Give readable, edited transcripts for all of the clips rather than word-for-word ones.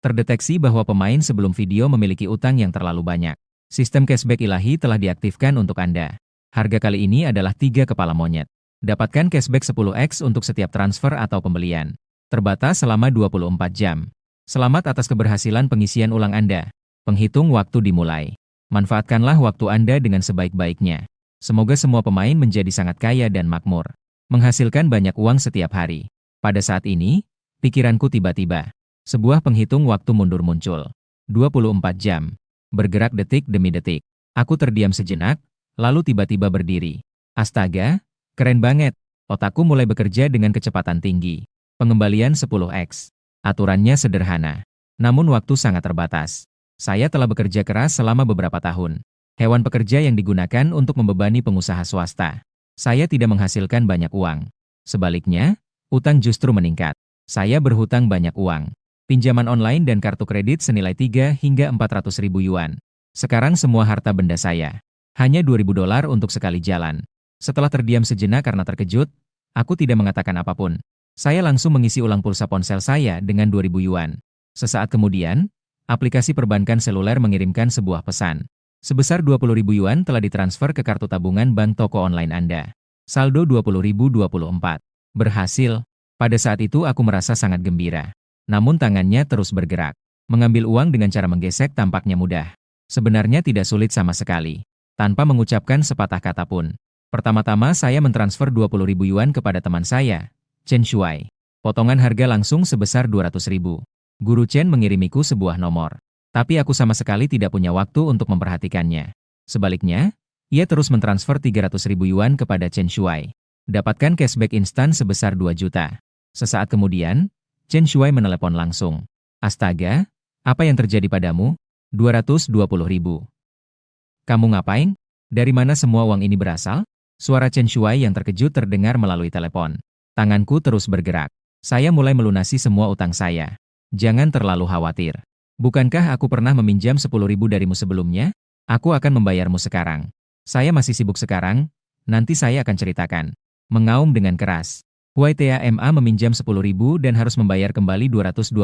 Terdeteksi bahwa pemain sebelum video memiliki utang yang terlalu banyak. Sistem cashback ilahi telah diaktifkan untuk Anda. Harga kali ini adalah 3 kepala monyet. Dapatkan cashback 10x untuk setiap transfer atau pembelian. Terbatas selama 24 jam. Selamat atas keberhasilan pengisian ulang Anda. Penghitung waktu dimulai. Manfaatkanlah waktu Anda dengan sebaik-baiknya. Semoga semua pemain menjadi sangat kaya dan makmur. Menghasilkan banyak uang setiap hari. Pada saat ini, pikiranku tiba-tiba. Sebuah penghitung waktu mundur muncul. 24 jam. Bergerak detik demi detik. Aku terdiam sejenak, lalu tiba-tiba berdiri. Astaga, keren banget. Otakku mulai bekerja dengan kecepatan tinggi. Pengembalian 10x. Aturannya sederhana. Namun waktu sangat terbatas. Saya telah bekerja keras selama beberapa tahun. Hewan pekerja yang digunakan untuk membebani pengusaha swasta. Saya tidak menghasilkan banyak uang. Sebaliknya, utang justru meningkat. Saya berhutang banyak uang. Pinjaman online dan kartu kredit senilai 3 hingga 400 ribu yuan. Sekarang semua harta benda saya. Hanya $2.000 untuk sekali jalan. Setelah terdiam sejenak karena terkejut, aku tidak mengatakan apapun. Saya langsung mengisi ulang pulsa ponsel saya dengan 2.000 yuan. Sesaat kemudian, aplikasi perbankan seluler mengirimkan sebuah pesan. Sebesar 20.000 yuan telah ditransfer ke kartu tabungan bank toko online Anda. Saldo 20.024. Berhasil. Pada saat itu aku merasa sangat gembira. Namun tangannya terus bergerak. Mengambil uang dengan cara menggesek tampaknya mudah. Sebenarnya tidak sulit sama sekali. Tanpa mengucapkan sepatah kata pun. Pertama-tama saya mentransfer 20.000 yuan kepada teman saya, Chen Shuai. Potongan harga langsung sebesar 200.000. Guru Chen mengirimiku sebuah nomor. Tapi aku sama sekali tidak punya waktu untuk memperhatikannya. Sebaliknya, ia terus mentransfer 300.000 yuan kepada Chen Shuai. Dapatkan cashback instan sebesar 2 juta. Sesaat kemudian, Chen Shuai menelepon langsung. Astaga, apa yang terjadi padamu? 220.000. Kamu ngapain? Dari mana semua uang ini berasal? Suara Chen Shuai yang terkejut terdengar melalui telepon. Tanganku terus bergerak. Saya mulai melunasi semua utang saya. Jangan terlalu khawatir. Bukankah aku pernah meminjam 10.000 darimu sebelumnya? Aku akan membayarmu sekarang. Saya masih sibuk sekarang, nanti saya akan ceritakan. Mengaum dengan keras. YTAMA meminjam 10.000 dan harus membayar kembali 220.000.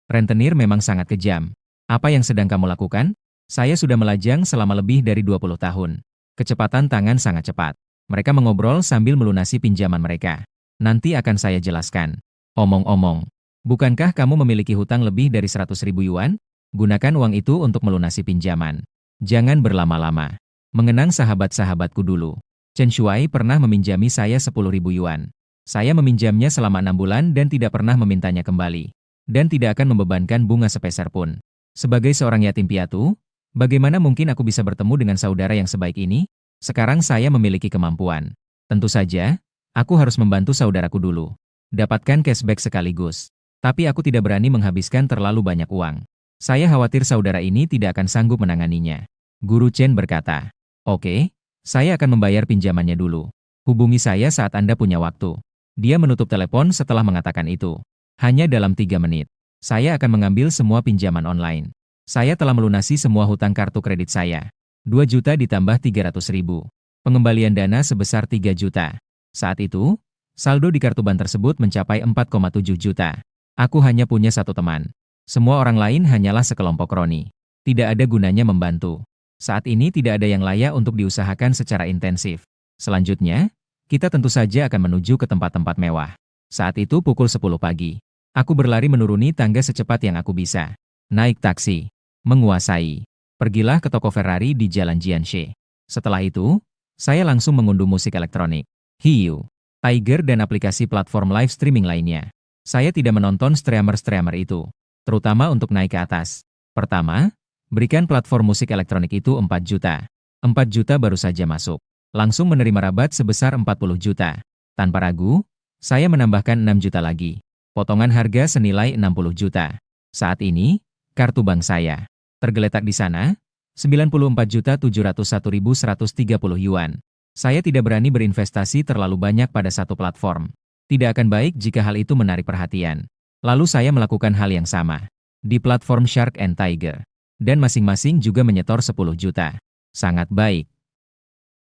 Rentenir memang sangat kejam. Apa yang sedang kamu lakukan? Saya sudah melajang selama lebih dari 20 tahun. Kecepatan tangan sangat cepat. Mereka mengobrol sambil melunasi pinjaman mereka. Nanti akan saya jelaskan. Omong-omong, bukankah kamu memiliki hutang lebih dari 100.000 yuan? Gunakan uang itu untuk melunasi pinjaman. Jangan berlama-lama. Mengenang sahabat-sahabatku dulu. Chen Shuai pernah meminjami saya 10.000 yuan. Saya meminjamnya selama 6 bulan dan tidak pernah memintanya kembali. Dan tidak akan membebankan bunga sepeser pun. Sebagai seorang yatim piatu, bagaimana mungkin aku bisa bertemu dengan saudara yang sebaik ini? Sekarang saya memiliki kemampuan. Tentu saja, aku harus membantu saudaraku dulu. Dapatkan cashback sekaligus. Tapi aku tidak berani menghabiskan terlalu banyak uang. Saya khawatir saudara ini tidak akan sanggup menanganinya. Guru Chen berkata, "Oke, saya akan membayar pinjamannya dulu. Hubungi saya saat Anda punya waktu." Dia menutup telepon setelah mengatakan itu. Hanya dalam 3 menit. Saya akan mengambil semua pinjaman online. Saya telah melunasi semua hutang kartu kredit saya. 2 juta ditambah 300.000. Pengembalian dana sebesar 3 juta. Saat itu, saldo di kartu bank tersebut mencapai 4,7 juta. Aku hanya punya satu teman. Semua orang lain hanyalah sekelompok kroni. Tidak ada gunanya membantu. Saat ini tidak ada yang layak untuk diusahakan secara intensif. Selanjutnya, kita tentu saja akan menuju ke tempat-tempat mewah. Saat itu pukul 10 pagi. Aku berlari menuruni tangga secepat yang aku bisa. Naik taksi. Menguasai. Pergilah ke toko Ferrari di Jalan Jianshe. Setelah itu, saya langsung mengunduh musik elektronik. Hiu, Tiger dan aplikasi platform live streaming lainnya. Saya tidak menonton streamer-streamer itu. Terutama untuk naik ke atas. Pertama, berikan platform musik elektronik itu 4 juta. 4 juta baru saja masuk. Langsung menerima rabat sebesar 40 juta. Tanpa ragu, saya menambahkan 6 juta lagi. Potongan harga senilai 60 juta. Saat ini, kartu bank saya tergeletak di sana, 94.701.130 yuan. Saya tidak berani berinvestasi terlalu banyak pada satu platform. Tidak akan baik jika hal itu menarik perhatian. Lalu saya melakukan hal yang sama di platform Shark and Tiger. Dan masing-masing juga menyetor 10 juta. Sangat baik.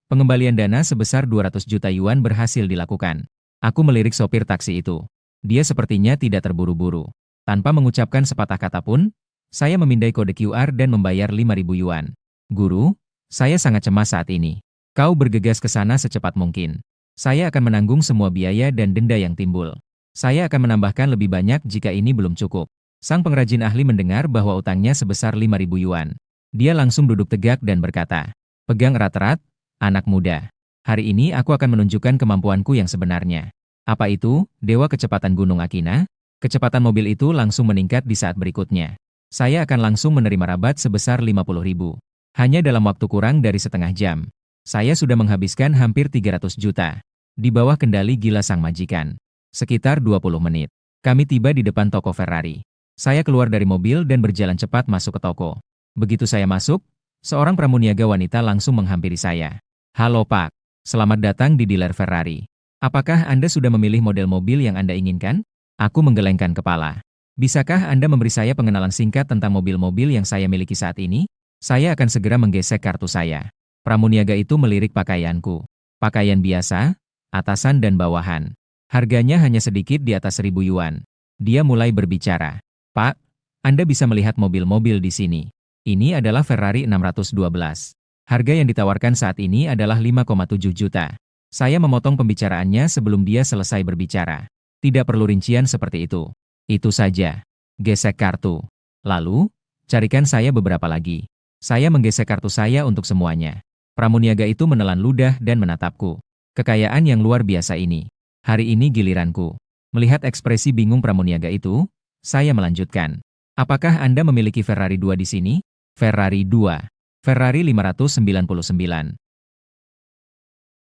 Pengembalian dana sebesar 200 juta yuan berhasil dilakukan. Aku melirik sopir taksi itu. Dia sepertinya tidak terburu-buru. Tanpa mengucapkan sepatah kata pun, saya memindai kode QR dan membayar 5.000 yuan. Guru, saya sangat cemas saat ini. Kau bergegas ke sana secepat mungkin. Saya akan menanggung semua biaya dan denda yang timbul. Saya akan menambahkan lebih banyak jika ini belum cukup. Sang pengrajin ahli mendengar bahwa utangnya sebesar 5.000 yuan. Dia langsung duduk tegak dan berkata, "Pegang erat-erat, anak muda. Hari ini aku akan menunjukkan kemampuanku yang sebenarnya." Apa itu, Dewa Kecepatan Gunung Akina? Kecepatan mobil itu langsung meningkat di saat berikutnya. Saya akan langsung menerima rabat sebesar 50.000. Hanya dalam waktu kurang dari setengah jam. Saya sudah menghabiskan hampir 300 juta. Di bawah kendali gila sang majikan. Sekitar 20 menit. Kami tiba di depan toko Ferrari. Saya keluar dari mobil dan berjalan cepat masuk ke toko. Begitu saya masuk, seorang pramuniaga wanita langsung menghampiri saya. "Halo Pak, selamat datang di dealer Ferrari. Apakah Anda sudah memilih model mobil yang Anda inginkan?" Aku menggelengkan kepala. "Bisakah Anda memberi saya pengenalan singkat tentang mobil-mobil yang saya miliki saat ini? Saya akan segera menggesek kartu saya." Pramuniaga itu melirik pakaianku. Pakaian biasa, atasan dan bawahan. Harganya hanya sedikit di atas 1.000 yuan. Dia mulai berbicara. "Pak, Anda bisa melihat mobil-mobil di sini. Ini adalah Ferrari 612. Harga yang ditawarkan saat ini adalah 5,7 juta. Saya memotong pembicaraannya sebelum dia selesai berbicara. Tidak perlu rincian seperti itu. Itu saja. Gesek kartu. Lalu, carikan saya beberapa lagi." Saya menggesek kartu saya untuk semuanya. Pramuniaga itu menelan ludah dan menatapku. Kekayaan yang luar biasa ini. Hari ini giliranku. Melihat ekspresi bingung pramuniaga itu, saya melanjutkan. "Apakah Anda memiliki Ferrari 2 di sini?" Ferrari 2. Ferrari 599.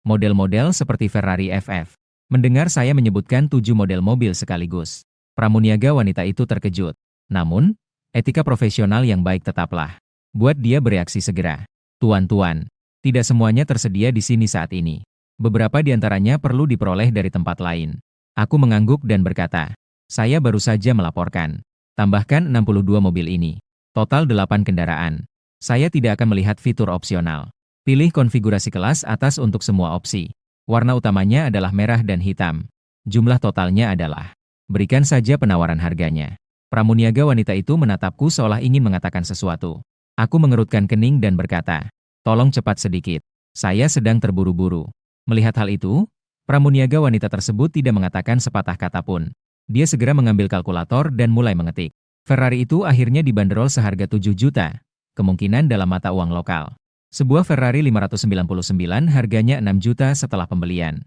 Model-model seperti Ferrari FF. Mendengar saya menyebutkan 7 model mobil sekaligus. Pramuniaga wanita itu terkejut. Namun, etika profesional yang baik tetaplah. Buat dia bereaksi segera. "Tuan-tuan, tidak semuanya tersedia di sini saat ini. Beberapa di antaranya perlu diperoleh dari tempat lain." Aku mengangguk dan berkata, "Saya baru saja melaporkan. Tambahkan 62 mobil ini. Total 8 kendaraan. Saya tidak akan melihat fitur opsional. Pilih konfigurasi kelas atas untuk semua opsi. Warna utamanya adalah merah dan hitam. Jumlah totalnya adalah..." Berikan saja penawaran harganya. Pramuniaga wanita itu menatapku seolah ingin mengatakan sesuatu. Aku mengerutkan kening dan berkata, "Tolong cepat sedikit. Saya sedang terburu-buru." Melihat hal itu, pramuniaga wanita tersebut tidak mengatakan sepatah kata pun. Dia segera mengambil kalkulator dan mulai mengetik. Ferrari itu akhirnya dibanderol seharga 7 juta, kemungkinan dalam mata uang lokal. Sebuah Ferrari 599 harganya 6 juta setelah pembelian.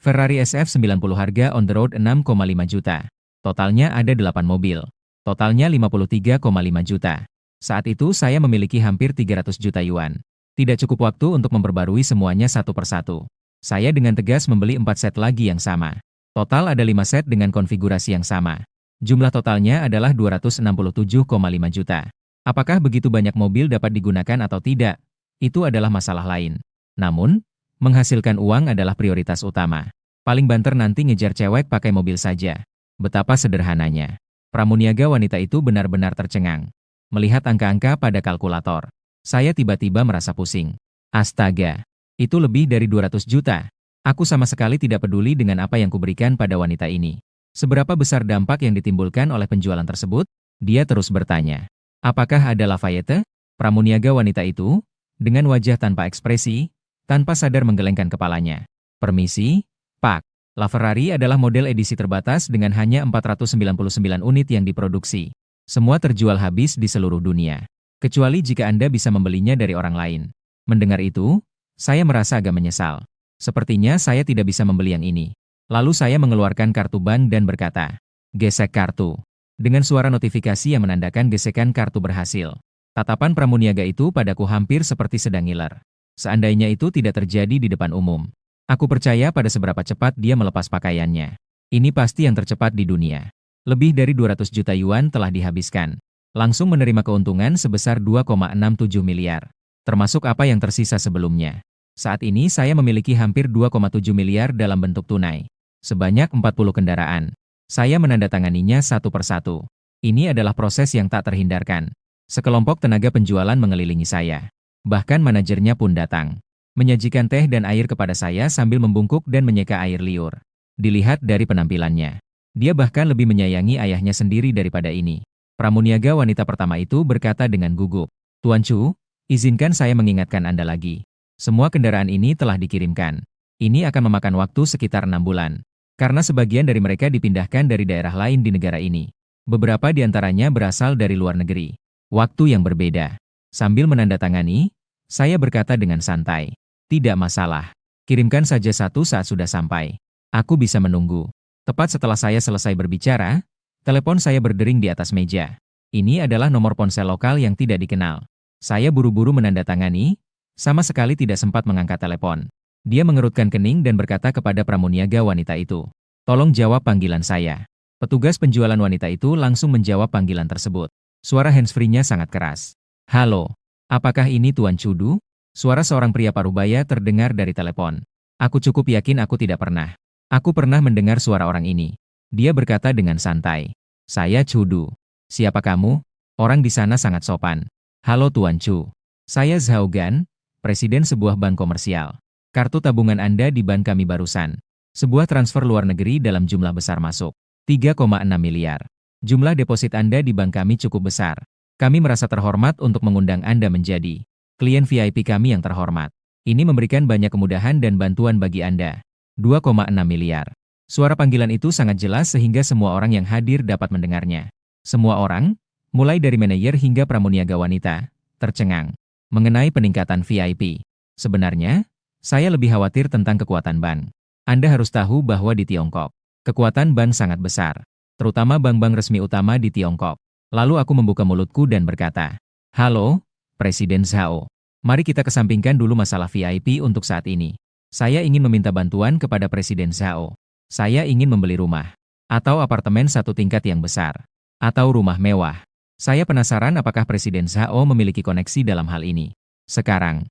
Ferrari SF90 harga on the road 6,5 juta. Totalnya ada 8 mobil. Totalnya 53,5 juta. Saat itu saya memiliki hampir 300 juta yuan. Tidak cukup waktu untuk memperbarui semuanya satu persatu. Saya dengan tegas membeli 4 set lagi yang sama. Total ada 5 set dengan konfigurasi yang sama. Jumlah totalnya adalah 267,5 juta. Apakah begitu banyak mobil dapat digunakan atau tidak? Itu adalah masalah lain. Namun, menghasilkan uang adalah prioritas utama. Paling banter nanti ngejar cewek pakai mobil saja. Betapa sederhananya. Pramuniaga wanita itu benar-benar tercengang. Melihat angka-angka pada kalkulator, saya tiba-tiba merasa pusing. Astaga, itu lebih dari 200 juta. Aku sama sekali tidak peduli dengan apa yang kuberikan pada wanita ini. Seberapa besar dampak yang ditimbulkan oleh penjualan tersebut? Dia terus bertanya. "Apakah ada Lafayette?" Pramuniaga wanita itu, dengan wajah tanpa ekspresi, tanpa sadar menggelengkan kepalanya. "Permisi, Pak. LaFerrari adalah model edisi terbatas dengan hanya 499 unit yang diproduksi. Semua terjual habis di seluruh dunia. Kecuali jika Anda bisa membelinya dari orang lain." Mendengar itu, saya merasa agak menyesal. Sepertinya saya tidak bisa membeli yang ini. Lalu saya mengeluarkan kartu bank dan berkata, "Gesek kartu." Dengan suara notifikasi yang menandakan gesekan kartu berhasil. Tatapan pramuniaga itu padaku hampir seperti sedang ngiler. Seandainya itu tidak terjadi di depan umum. Aku percaya pada seberapa cepat dia melepas pakaiannya. Ini pasti yang tercepat di dunia. Lebih dari 200 juta yuan telah dihabiskan. Langsung menerima keuntungan sebesar 2,67 miliar. Termasuk apa yang tersisa sebelumnya. Saat ini saya memiliki hampir 2,7 miliar dalam bentuk tunai. Sebanyak 40 kendaraan. Saya menandatanganinya satu persatu. Ini adalah proses yang tak terhindarkan. Sekelompok tenaga penjualan mengelilingi saya. Bahkan manajernya pun datang. Menyajikan teh dan air kepada saya sambil membungkuk dan menyeka air liur. Dilihat dari penampilannya, Dia bahkan lebih menyayangi ayahnya sendiri daripada ini. Pramuniaga wanita pertama itu berkata dengan gugup, Tuan Chu, izinkan saya mengingatkan Anda lagi. Semua kendaraan ini telah dikirimkan. Ini akan memakan waktu sekitar 6 bulan. Karena sebagian dari mereka dipindahkan dari daerah lain di negara ini. Beberapa di antaranya berasal dari luar negeri. Waktu yang berbeda. Sambil menandatangani, saya berkata dengan santai, tidak masalah. Kirimkan saja satu saat sudah sampai. Aku bisa menunggu. Tepat setelah saya selesai berbicara, telepon saya berdering di atas meja. Ini adalah nomor ponsel lokal yang tidak dikenal. Saya buru-buru menandatangani, sama sekali tidak sempat mengangkat telepon. Dia mengerutkan kening dan berkata kepada pramuniaga wanita itu, tolong jawab panggilan saya. Petugas penjualan wanita itu langsung menjawab panggilan tersebut. Suara handsfree-nya sangat keras. Halo, apakah ini Tuan Chudu? Suara seorang pria parubaya terdengar dari telepon. Aku cukup yakin aku tidak pernah. Aku pernah mendengar suara orang ini. Dia berkata dengan santai. Saya Chudu. Siapa kamu? Orang di sana sangat sopan. Halo Tuan Chu. Saya Zhao Gan, presiden sebuah bank komersial. Kartu tabungan Anda di bank kami barusan. Sebuah transfer luar negeri dalam jumlah besar masuk. 3,6 miliar. Jumlah deposit Anda di bank kami cukup besar. Kami merasa terhormat untuk mengundang Anda menjadi klien VIP kami yang terhormat. Ini memberikan banyak kemudahan dan bantuan bagi Anda. 2,6 miliar. Suara panggilan itu sangat jelas sehingga semua orang yang hadir dapat mendengarnya. Semua orang, mulai dari manajer hingga pramuniaga wanita, tercengang mengenai peningkatan VIP. Sebenarnya, saya lebih khawatir tentang kekuatan bank. Anda harus tahu bahwa di Tiongkok, kekuatan bank sangat besar, terutama bank-bank resmi utama di Tiongkok. Lalu aku membuka mulutku dan berkata, halo, Presiden Zhao. Mari kita kesampingkan dulu masalah VIP untuk saat ini. Saya ingin meminta bantuan kepada Presiden Zhao. Saya ingin membeli rumah, atau apartemen satu tingkat yang besar, atau rumah mewah. Saya penasaran apakah Presiden Zhao memiliki koneksi dalam hal ini. Sekarang,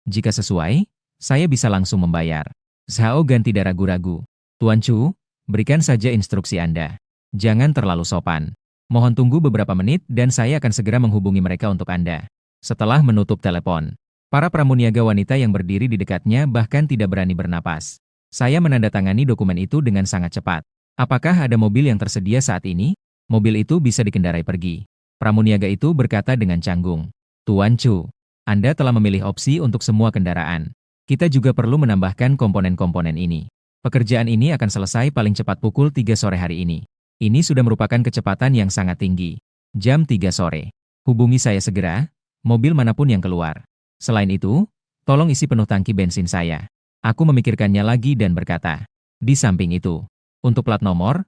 jika sesuai, saya bisa langsung membayar. Zhao Gan tidak ragu-ragu. Tuan Chu, berikan saja instruksi Anda. Jangan terlalu sopan. Mohon tunggu beberapa menit dan saya akan segera menghubungi mereka untuk Anda. Setelah menutup telepon, para pramuniaga wanita yang berdiri di dekatnya bahkan tidak berani bernapas. Saya menandatangani dokumen itu dengan sangat cepat. Apakah ada mobil yang tersedia saat ini? Mobil itu bisa dikendarai pergi. Pramuniaga itu berkata dengan canggung. Tuan Chu, Anda telah memilih opsi untuk semua kendaraan. Kita juga perlu menambahkan komponen-komponen ini. Pekerjaan ini akan selesai paling cepat pukul 3 sore hari ini. Ini sudah merupakan kecepatan yang sangat tinggi. Jam 3 sore. Hubungi saya segera, mobil manapun yang keluar. Selain itu, tolong isi penuh tangki bensin saya. Aku memikirkannya lagi dan berkata, di samping itu, untuk plat nomor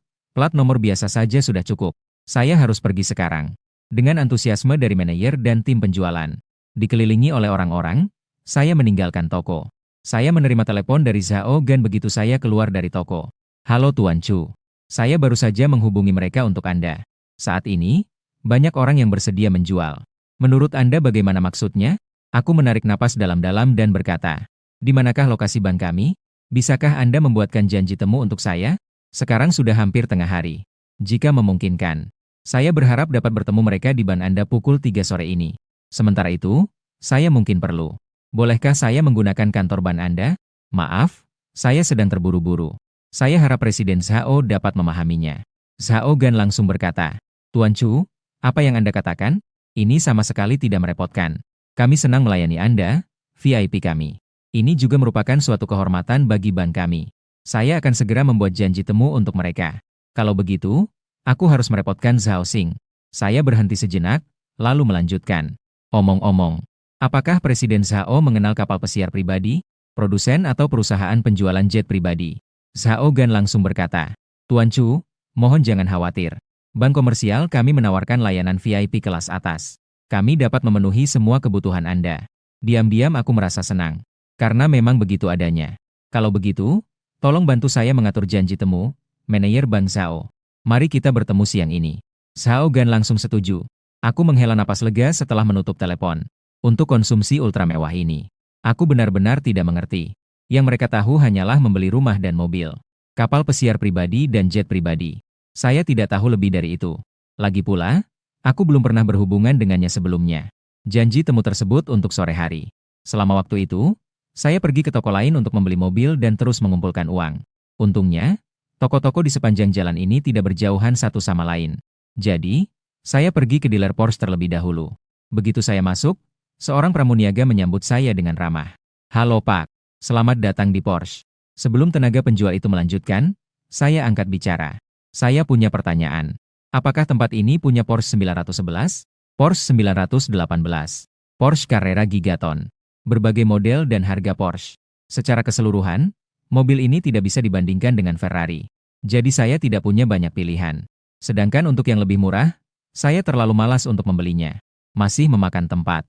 biasa saja sudah cukup. Saya harus pergi sekarang. Dengan antusiasme dari manajer dan tim penjualan, dikelilingi oleh orang-orang, saya meninggalkan toko. Saya menerima telepon dari Zhao Gan begitu saya keluar dari toko. Halo Tuan Chu. Saya baru saja menghubungi mereka untuk Anda. Saat ini, banyak orang yang bersedia menjual. Menurut Anda bagaimana maksudnya? Aku menarik napas dalam-dalam dan berkata, di manakah lokasi bank kami? Bisakah Anda membuatkan janji temu untuk saya? Sekarang sudah hampir tengah hari. Jika memungkinkan, saya berharap dapat bertemu mereka di bank Anda pukul 3 sore ini. Sementara itu, saya mungkin perlu. Bolehkah saya menggunakan kantor bank Anda? Maaf, saya sedang terburu-buru. Saya harap Presiden Zhao dapat memahaminya. Zhao Gan langsung berkata, Tuan Chu, apa yang Anda katakan? Ini sama sekali tidak merepotkan. Kami senang melayani Anda, VIP kami. Ini juga merupakan suatu kehormatan bagi bank kami. Saya akan segera membuat janji temu untuk mereka. Kalau begitu, aku harus merepotkan Zhao Xing. Saya berhenti sejenak, lalu melanjutkan. Omong-omong, apakah Presiden Zhao mengenal kapal pesiar pribadi, produsen atau perusahaan penjualan jet pribadi? Zhao Gan langsung berkata, Tuan Chu, mohon jangan khawatir. Bank komersial kami menawarkan layanan VIP kelas atas. Kami dapat memenuhi semua kebutuhan Anda. Diam-diam aku merasa senang. Karena memang begitu adanya. Kalau begitu, tolong bantu saya mengatur janji temu, manajer Bank Zhao. Mari kita bertemu siang ini. Zhao Gan langsung setuju. Aku menghela napas lega setelah menutup telepon. Untuk konsumsi ultra mewah ini, aku benar-benar tidak mengerti. Yang mereka tahu hanyalah membeli rumah dan mobil, kapal pesiar pribadi dan jet pribadi. Saya tidak tahu lebih dari itu. Lagi pula, aku belum pernah berhubungan dengannya sebelumnya. Janji temu tersebut untuk sore hari. Selama waktu itu, saya pergi ke toko lain untuk membeli mobil dan terus mengumpulkan uang. Untungnya, Toko-toko di sepanjang jalan ini tidak berjauhan satu sama lain. Jadi, saya pergi ke dealer Porsche terlebih dahulu. Begitu saya masuk, seorang pramuniaga menyambut saya dengan ramah. "Halo Pak, selamat datang di Porsche." Sebelum tenaga penjual itu melanjutkan, saya angkat bicara. "Saya punya pertanyaan. Apakah tempat ini punya Porsche 911? Porsche 918? Porsche Carrera Gigaton? Berbagai model dan harga Porsche. Secara keseluruhan, mobil ini tidak bisa dibandingkan dengan Ferrari. Jadi saya tidak punya banyak pilihan. Sedangkan untuk yang lebih murah, saya terlalu malas untuk membelinya. Masih memakan tempat."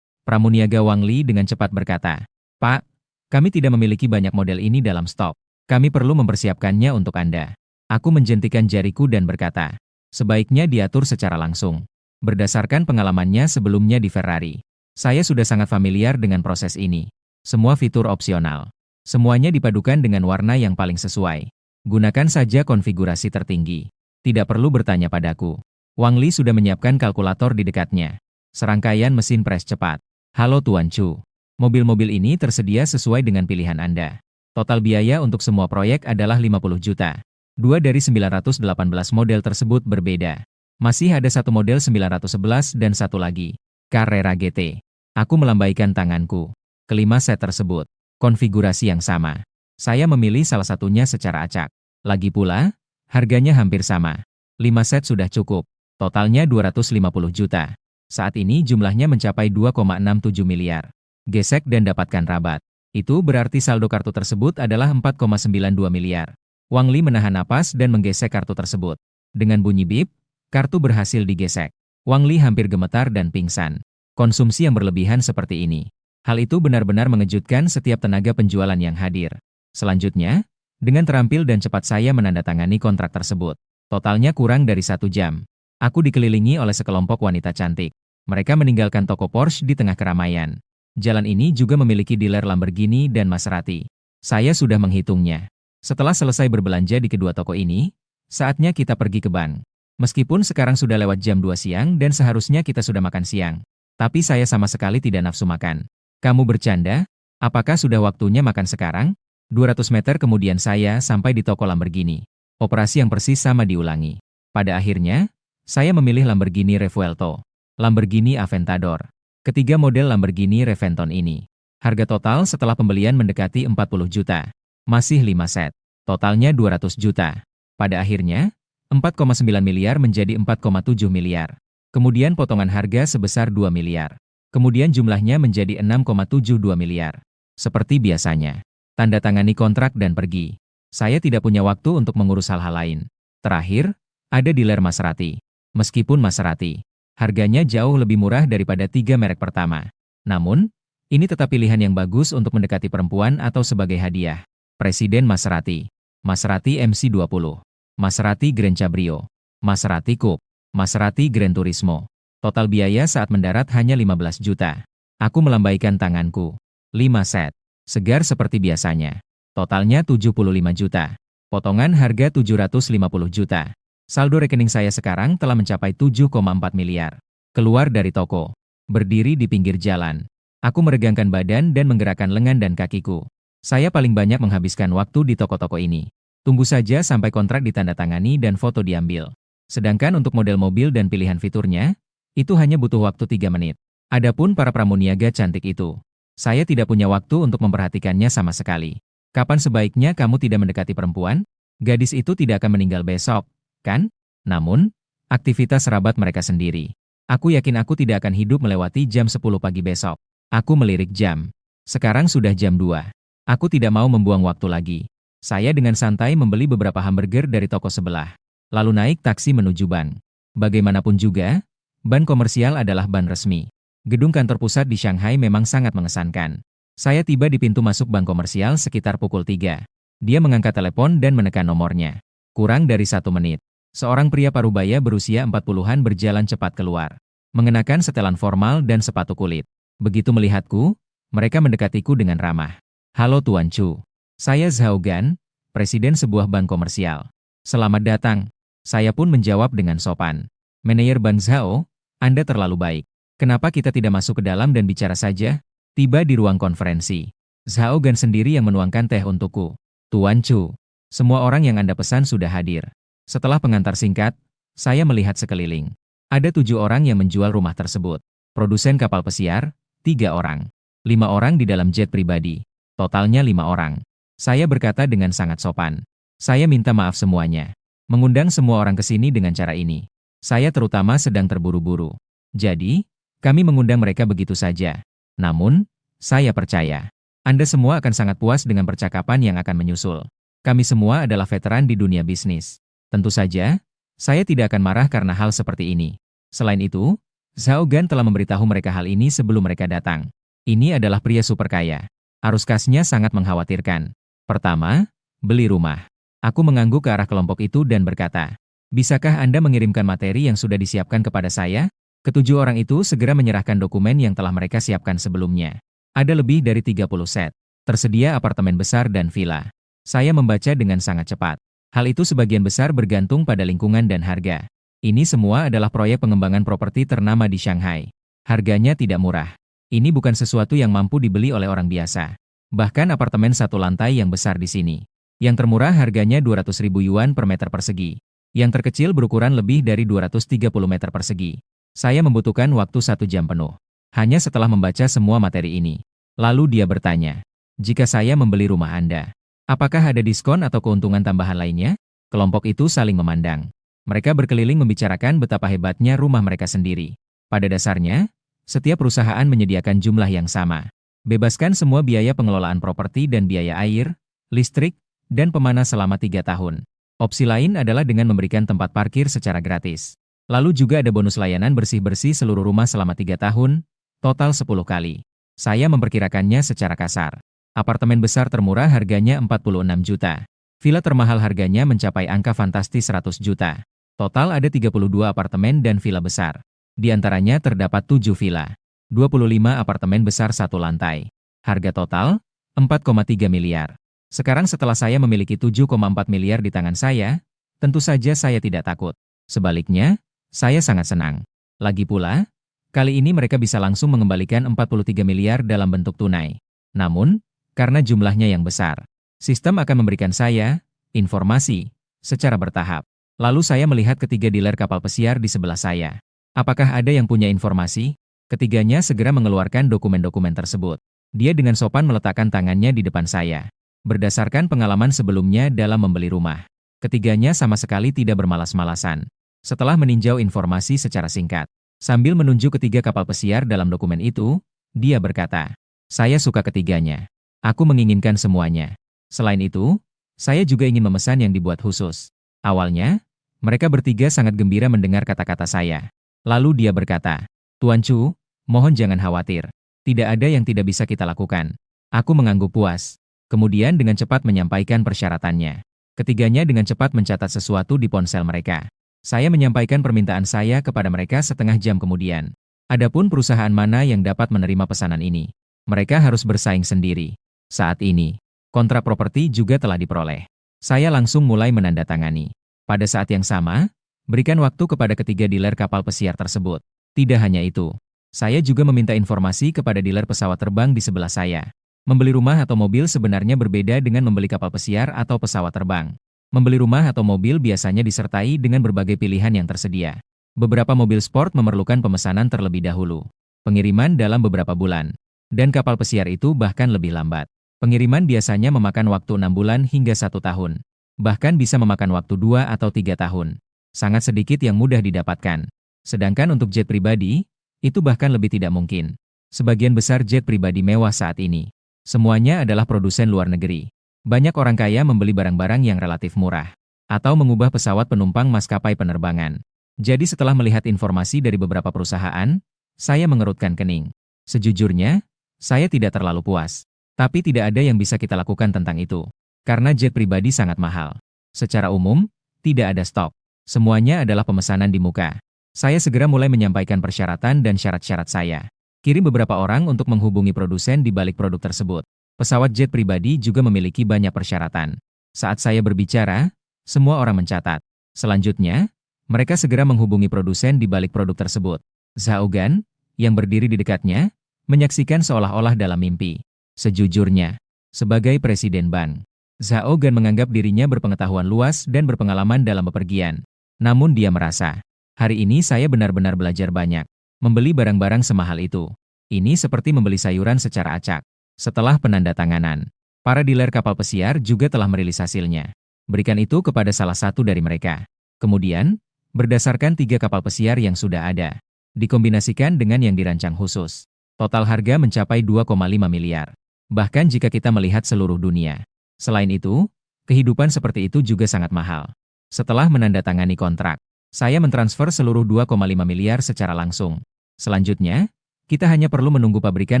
Pramuniaga Wang Li dengan cepat berkata, "Pak, kami tidak memiliki banyak model ini dalam stok. Kami perlu mempersiapkannya untuk Anda." Aku menjentikan jariku dan berkata, "Sebaiknya diatur secara langsung." Berdasarkan pengalamannya sebelumnya di Ferrari, saya sudah sangat familiar dengan proses ini. Semua fitur opsional. Semuanya dipadukan dengan warna yang paling sesuai. Gunakan saja konfigurasi tertinggi. Tidak perlu bertanya padaku. Wang Li sudah menyiapkan kalkulator di dekatnya. Serangkaian mesin pres cepat. "Halo Tuan Chu. Mobil-mobil ini tersedia sesuai dengan pilihan Anda. Total biaya untuk semua proyek adalah 50 juta. Dua dari 918 model tersebut berbeda. Masih ada satu model 911 dan satu lagi, Carrera GT." Aku melambaikan tanganku. Kelima set tersebut, konfigurasi yang sama. Saya memilih salah satunya secara acak. Lagi pula, harganya hampir sama. 5 set sudah cukup. Totalnya 250 juta. Saat ini jumlahnya mencapai 2,67 miliar. Gesek dan dapatkan rabat. Itu berarti saldo kartu tersebut adalah 4,92 miliar. Wang Li menahan napas dan menggesek kartu tersebut. Dengan bunyi bip, kartu berhasil digesek. Wang Li hampir gemetar dan pingsan. Konsumsi yang berlebihan seperti ini. Hal itu benar-benar mengejutkan setiap tenaga penjualan yang hadir. Selanjutnya, dengan terampil dan cepat saya menandatangani kontrak tersebut. Totalnya kurang dari 1 jam. Aku dikelilingi oleh sekelompok wanita cantik. Mereka meninggalkan toko Porsche di tengah keramaian. Jalan ini juga memiliki dealer Lamborghini dan Maserati. Saya sudah menghitungnya. Setelah selesai berbelanja di kedua toko ini, saatnya kita pergi ke bank. Meskipun sekarang sudah lewat jam 2 siang dan seharusnya kita sudah makan siang. Tapi saya sama sekali tidak nafsu makan. "Kamu bercanda? Apakah sudah waktunya makan sekarang?" 200 meter kemudian saya sampai di toko Lamborghini. Operasi yang persis sama diulangi. Pada akhirnya, saya memilih Lamborghini Revuelto, Lamborghini Aventador. Ketiga model Lamborghini Reventon ini. Harga total setelah pembelian mendekati 40 juta. Masih 5 set. Totalnya 200 juta. Pada akhirnya, 4,9 miliar menjadi 4,7 miliar. Kemudian potongan harga sebesar 2 miliar. Kemudian jumlahnya menjadi 6,72 miliar. Seperti biasanya. Tanda tangani kontrak dan pergi. Saya tidak punya waktu untuk mengurus hal-hal lain. Terakhir, ada dealer Maserati. Meskipun Maserati, harganya jauh lebih murah daripada 3 merek pertama. Namun, ini tetap pilihan yang bagus untuk mendekati perempuan atau sebagai hadiah. Presiden Maserati. Maserati MC20. Maserati Grand Cabrio. Maserati Coupe. Maserati Gran Turismo. Total biaya saat mendarat hanya 15 juta. Aku melambaikan tanganku. 5 set. Segar seperti biasanya. Totalnya 75 juta. Potongan harga 750 juta. Saldo rekening saya sekarang telah mencapai 7,4 miliar. Keluar dari toko. Berdiri di pinggir jalan. Aku meregangkan badan dan menggerakkan lengan dan kakiku. Saya paling banyak menghabiskan waktu di toko-toko ini. Tunggu saja sampai kontrak ditandatangani dan foto diambil. Sedangkan untuk model mobil dan pilihan fiturnya, itu hanya butuh waktu 3 menit. Adapun para pramuniaga cantik itu, saya tidak punya waktu untuk memperhatikannya sama sekali. Kapan sebaiknya kamu tidak mendekati perempuan? Gadis itu tidak akan meninggal besok, kan? Namun, aktivitas rabat mereka sendiri. Aku yakin aku tidak akan hidup melewati jam 10 pagi besok. Aku melirik jam. Sekarang sudah jam 2. Aku tidak mau membuang waktu lagi. Saya dengan santai membeli beberapa hamburger dari toko sebelah. Lalu naik taksi menuju bank. Bagaimanapun juga, bank komersial adalah bank resmi. Gedung kantor pusat di Shanghai memang sangat mengesankan. Saya tiba di pintu masuk bank komersial sekitar pukul 3. Dia mengangkat telepon dan menekan nomornya. Kurang dari 1 menit. Seorang pria parubaya berusia 40-an berjalan cepat keluar. Mengenakan setelan formal dan sepatu kulit. Begitu melihatku, mereka mendekatiku dengan ramah. "Halo Tuan Chu. Saya Zhao Gan, presiden sebuah bank komersial. Selamat datang." Saya pun menjawab dengan sopan. "Manajer Bank Zhao, Anda terlalu baik. Kenapa kita tidak masuk ke dalam dan bicara saja?" Tiba di ruang konferensi. Zhao Gan sendiri yang menuangkan teh untukku. "Tuan Chu, Semua orang yang Anda pesan sudah hadir. Setelah pengantar singkat, saya melihat sekeliling. Ada 7 orang yang menjual rumah tersebut. Produsen kapal pesiar, 3 orang. 5 orang di dalam jet pribadi. Totalnya 5 orang. Saya berkata dengan sangat sopan. Saya minta maaf semuanya. Mengundang semua orang ke sini dengan cara ini. Saya terutama sedang terburu-buru. Jadi, kami mengundang mereka begitu saja. Namun, saya percaya. Anda semua akan sangat puas dengan percakapan yang akan menyusul. Kami semua adalah veteran di dunia bisnis. Tentu saja, saya tidak akan marah karena hal seperti ini. Selain itu, Zhao Gan telah memberitahu mereka hal ini sebelum mereka datang. Ini adalah pria super kaya. Arus kasnya sangat mengkhawatirkan. Pertama, beli rumah. Aku mengangguk ke arah kelompok itu dan berkata, "Bisakah Anda mengirimkan materi yang sudah disiapkan kepada saya?" Ketujuh orang itu segera menyerahkan dokumen yang telah mereka siapkan sebelumnya. Ada lebih dari 30 set. Tersedia apartemen besar dan villa. Saya membaca dengan sangat cepat. Hal itu sebagian besar bergantung pada lingkungan dan harga. Ini semua adalah proyek pengembangan properti ternama di Shanghai. Harganya tidak murah. Ini bukan sesuatu yang mampu dibeli oleh orang biasa. Bahkan apartemen satu lantai yang besar di sini. Yang termurah harganya 200.000 yuan per meter persegi. Yang terkecil berukuran lebih dari 230 meter persegi. Saya membutuhkan waktu 1 jam penuh. Hanya setelah membaca semua materi ini. Lalu dia bertanya, "Jika saya membeli rumah Anda, apakah ada diskon atau keuntungan tambahan lainnya?" Kelompok itu saling memandang. Mereka berkeliling membicarakan betapa hebatnya rumah mereka sendiri. Pada dasarnya, setiap perusahaan menyediakan jumlah yang sama. Bebaskan semua biaya pengelolaan properti dan biaya air, listrik, dan pemanas selama 3 tahun. Opsi lain adalah dengan memberikan tempat parkir secara gratis. Lalu juga ada bonus layanan bersih-bersih seluruh rumah selama 3 tahun, total 10 kali. Saya memperkirakannya secara kasar. Apartemen besar termurah harganya 46 juta. Villa termahal harganya mencapai angka fantastis 100 juta. Total ada 32 apartemen dan villa besar. Di antaranya terdapat 7 villa. 25 apartemen besar satu lantai. Harga total, 4,3 miliar. Sekarang setelah saya memiliki 7,4 miliar di tangan saya, tentu saja saya tidak takut. Sebaliknya, saya sangat senang. Lagi pula, kali ini mereka bisa langsung mengembalikan 43 miliar dalam bentuk tunai. Namun, karena jumlahnya yang besar, sistem akan memberikan saya informasi secara bertahap. Lalu saya melihat ketiga dealer kapal pesiar di sebelah saya. Apakah ada yang punya informasi? Ketiganya segera mengeluarkan dokumen-dokumen tersebut. Dia dengan sopan meletakkan tangannya di depan saya. Berdasarkan pengalaman sebelumnya dalam membeli rumah, ketiganya sama sekali tidak bermalas-malasan. Setelah meninjau informasi secara singkat, sambil menunjuk ketiga kapal pesiar dalam dokumen itu, dia berkata, "Saya suka ketiganya. Aku menginginkan semuanya. Selain itu, saya juga ingin memesan yang dibuat khusus." Awalnya, mereka bertiga sangat gembira mendengar kata-kata saya. Lalu dia berkata, "Tuan Chu, mohon jangan khawatir. Tidak ada yang tidak bisa kita lakukan." Aku mengangguk puas. Kemudian dengan cepat menyampaikan persyaratannya. Ketiganya dengan cepat mencatat sesuatu di ponsel mereka. Saya menyampaikan permintaan saya kepada mereka setengah jam kemudian. Adapun perusahaan mana yang dapat menerima pesanan ini? Mereka harus bersaing sendiri. Saat ini, kontrak properti juga telah diperoleh. Saya langsung mulai menandatangani. Pada saat yang sama, berikan waktu kepada ketiga dealer kapal pesiar tersebut. Tidak hanya itu, saya juga meminta informasi kepada dealer pesawat terbang di sebelah saya. Membeli rumah atau mobil sebenarnya berbeda dengan membeli kapal pesiar atau pesawat terbang. Membeli rumah atau mobil biasanya disertai dengan berbagai pilihan yang tersedia. Beberapa mobil sport memerlukan pemesanan terlebih dahulu. Pengiriman dalam beberapa bulan. Dan kapal pesiar itu bahkan lebih lambat. Pengiriman biasanya memakan waktu 6 bulan hingga 1 tahun. Bahkan bisa memakan waktu 2 atau 3 tahun. Sangat sedikit yang mudah didapatkan. Sedangkan untuk jet pribadi, itu bahkan lebih tidak mungkin. Sebagian besar jet pribadi mewah saat ini, semuanya adalah produsen luar negeri. Banyak orang kaya membeli barang-barang yang relatif murah, atau mengubah pesawat penumpang maskapai penerbangan. Jadi setelah melihat informasi dari beberapa perusahaan, saya mengerutkan kening. Sejujurnya, saya tidak terlalu puas. Tapi tidak ada yang bisa kita lakukan tentang itu. Karena jet pribadi sangat mahal. Secara umum, tidak ada stok. Semuanya adalah pemesanan di muka. Saya segera mulai menyampaikan persyaratan dan syarat-syarat saya. Kirim beberapa orang untuk menghubungi produsen di balik produk tersebut. Pesawat jet pribadi juga memiliki banyak persyaratan. Saat saya berbicara, semua orang mencatat. Selanjutnya, mereka segera menghubungi produsen di balik produk tersebut. Zhao Gan, yang berdiri di dekatnya, menyaksikan seolah-olah dalam mimpi. Sejujurnya, sebagai presiden bank, Zhao Gan menganggap dirinya berpengetahuan luas dan berpengalaman dalam bepergian. Namun dia merasa, hari ini saya benar-benar belajar banyak. Membeli barang-barang semahal itu. Ini seperti membeli sayuran secara acak. Setelah penandatanganan, para dealer kapal pesiar juga telah merilis hasilnya. Berikan itu kepada salah satu dari mereka. Kemudian, berdasarkan 3 kapal pesiar yang sudah ada, dikombinasikan dengan yang dirancang khusus. Total harga mencapai 2,5 miliar. Bahkan jika kita melihat seluruh dunia. Selain itu, kehidupan seperti itu juga sangat mahal. Setelah menandatangani kontrak, saya mentransfer seluruh 2,5 miliar secara langsung. Selanjutnya, kita hanya perlu menunggu pabrikan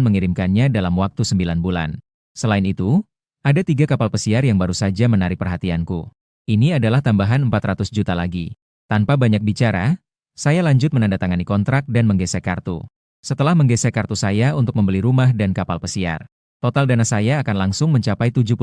mengirimkannya dalam waktu 9 bulan. Selain itu, ada 3 kapal pesiar yang baru saja menarik perhatianku. Ini adalah tambahan 400 juta lagi. Tanpa banyak bicara, saya lanjut menandatangani kontrak dan menggesek kartu. Setelah menggesek kartu saya untuk membeli rumah dan kapal pesiar, total dana saya akan langsung mencapai 72,2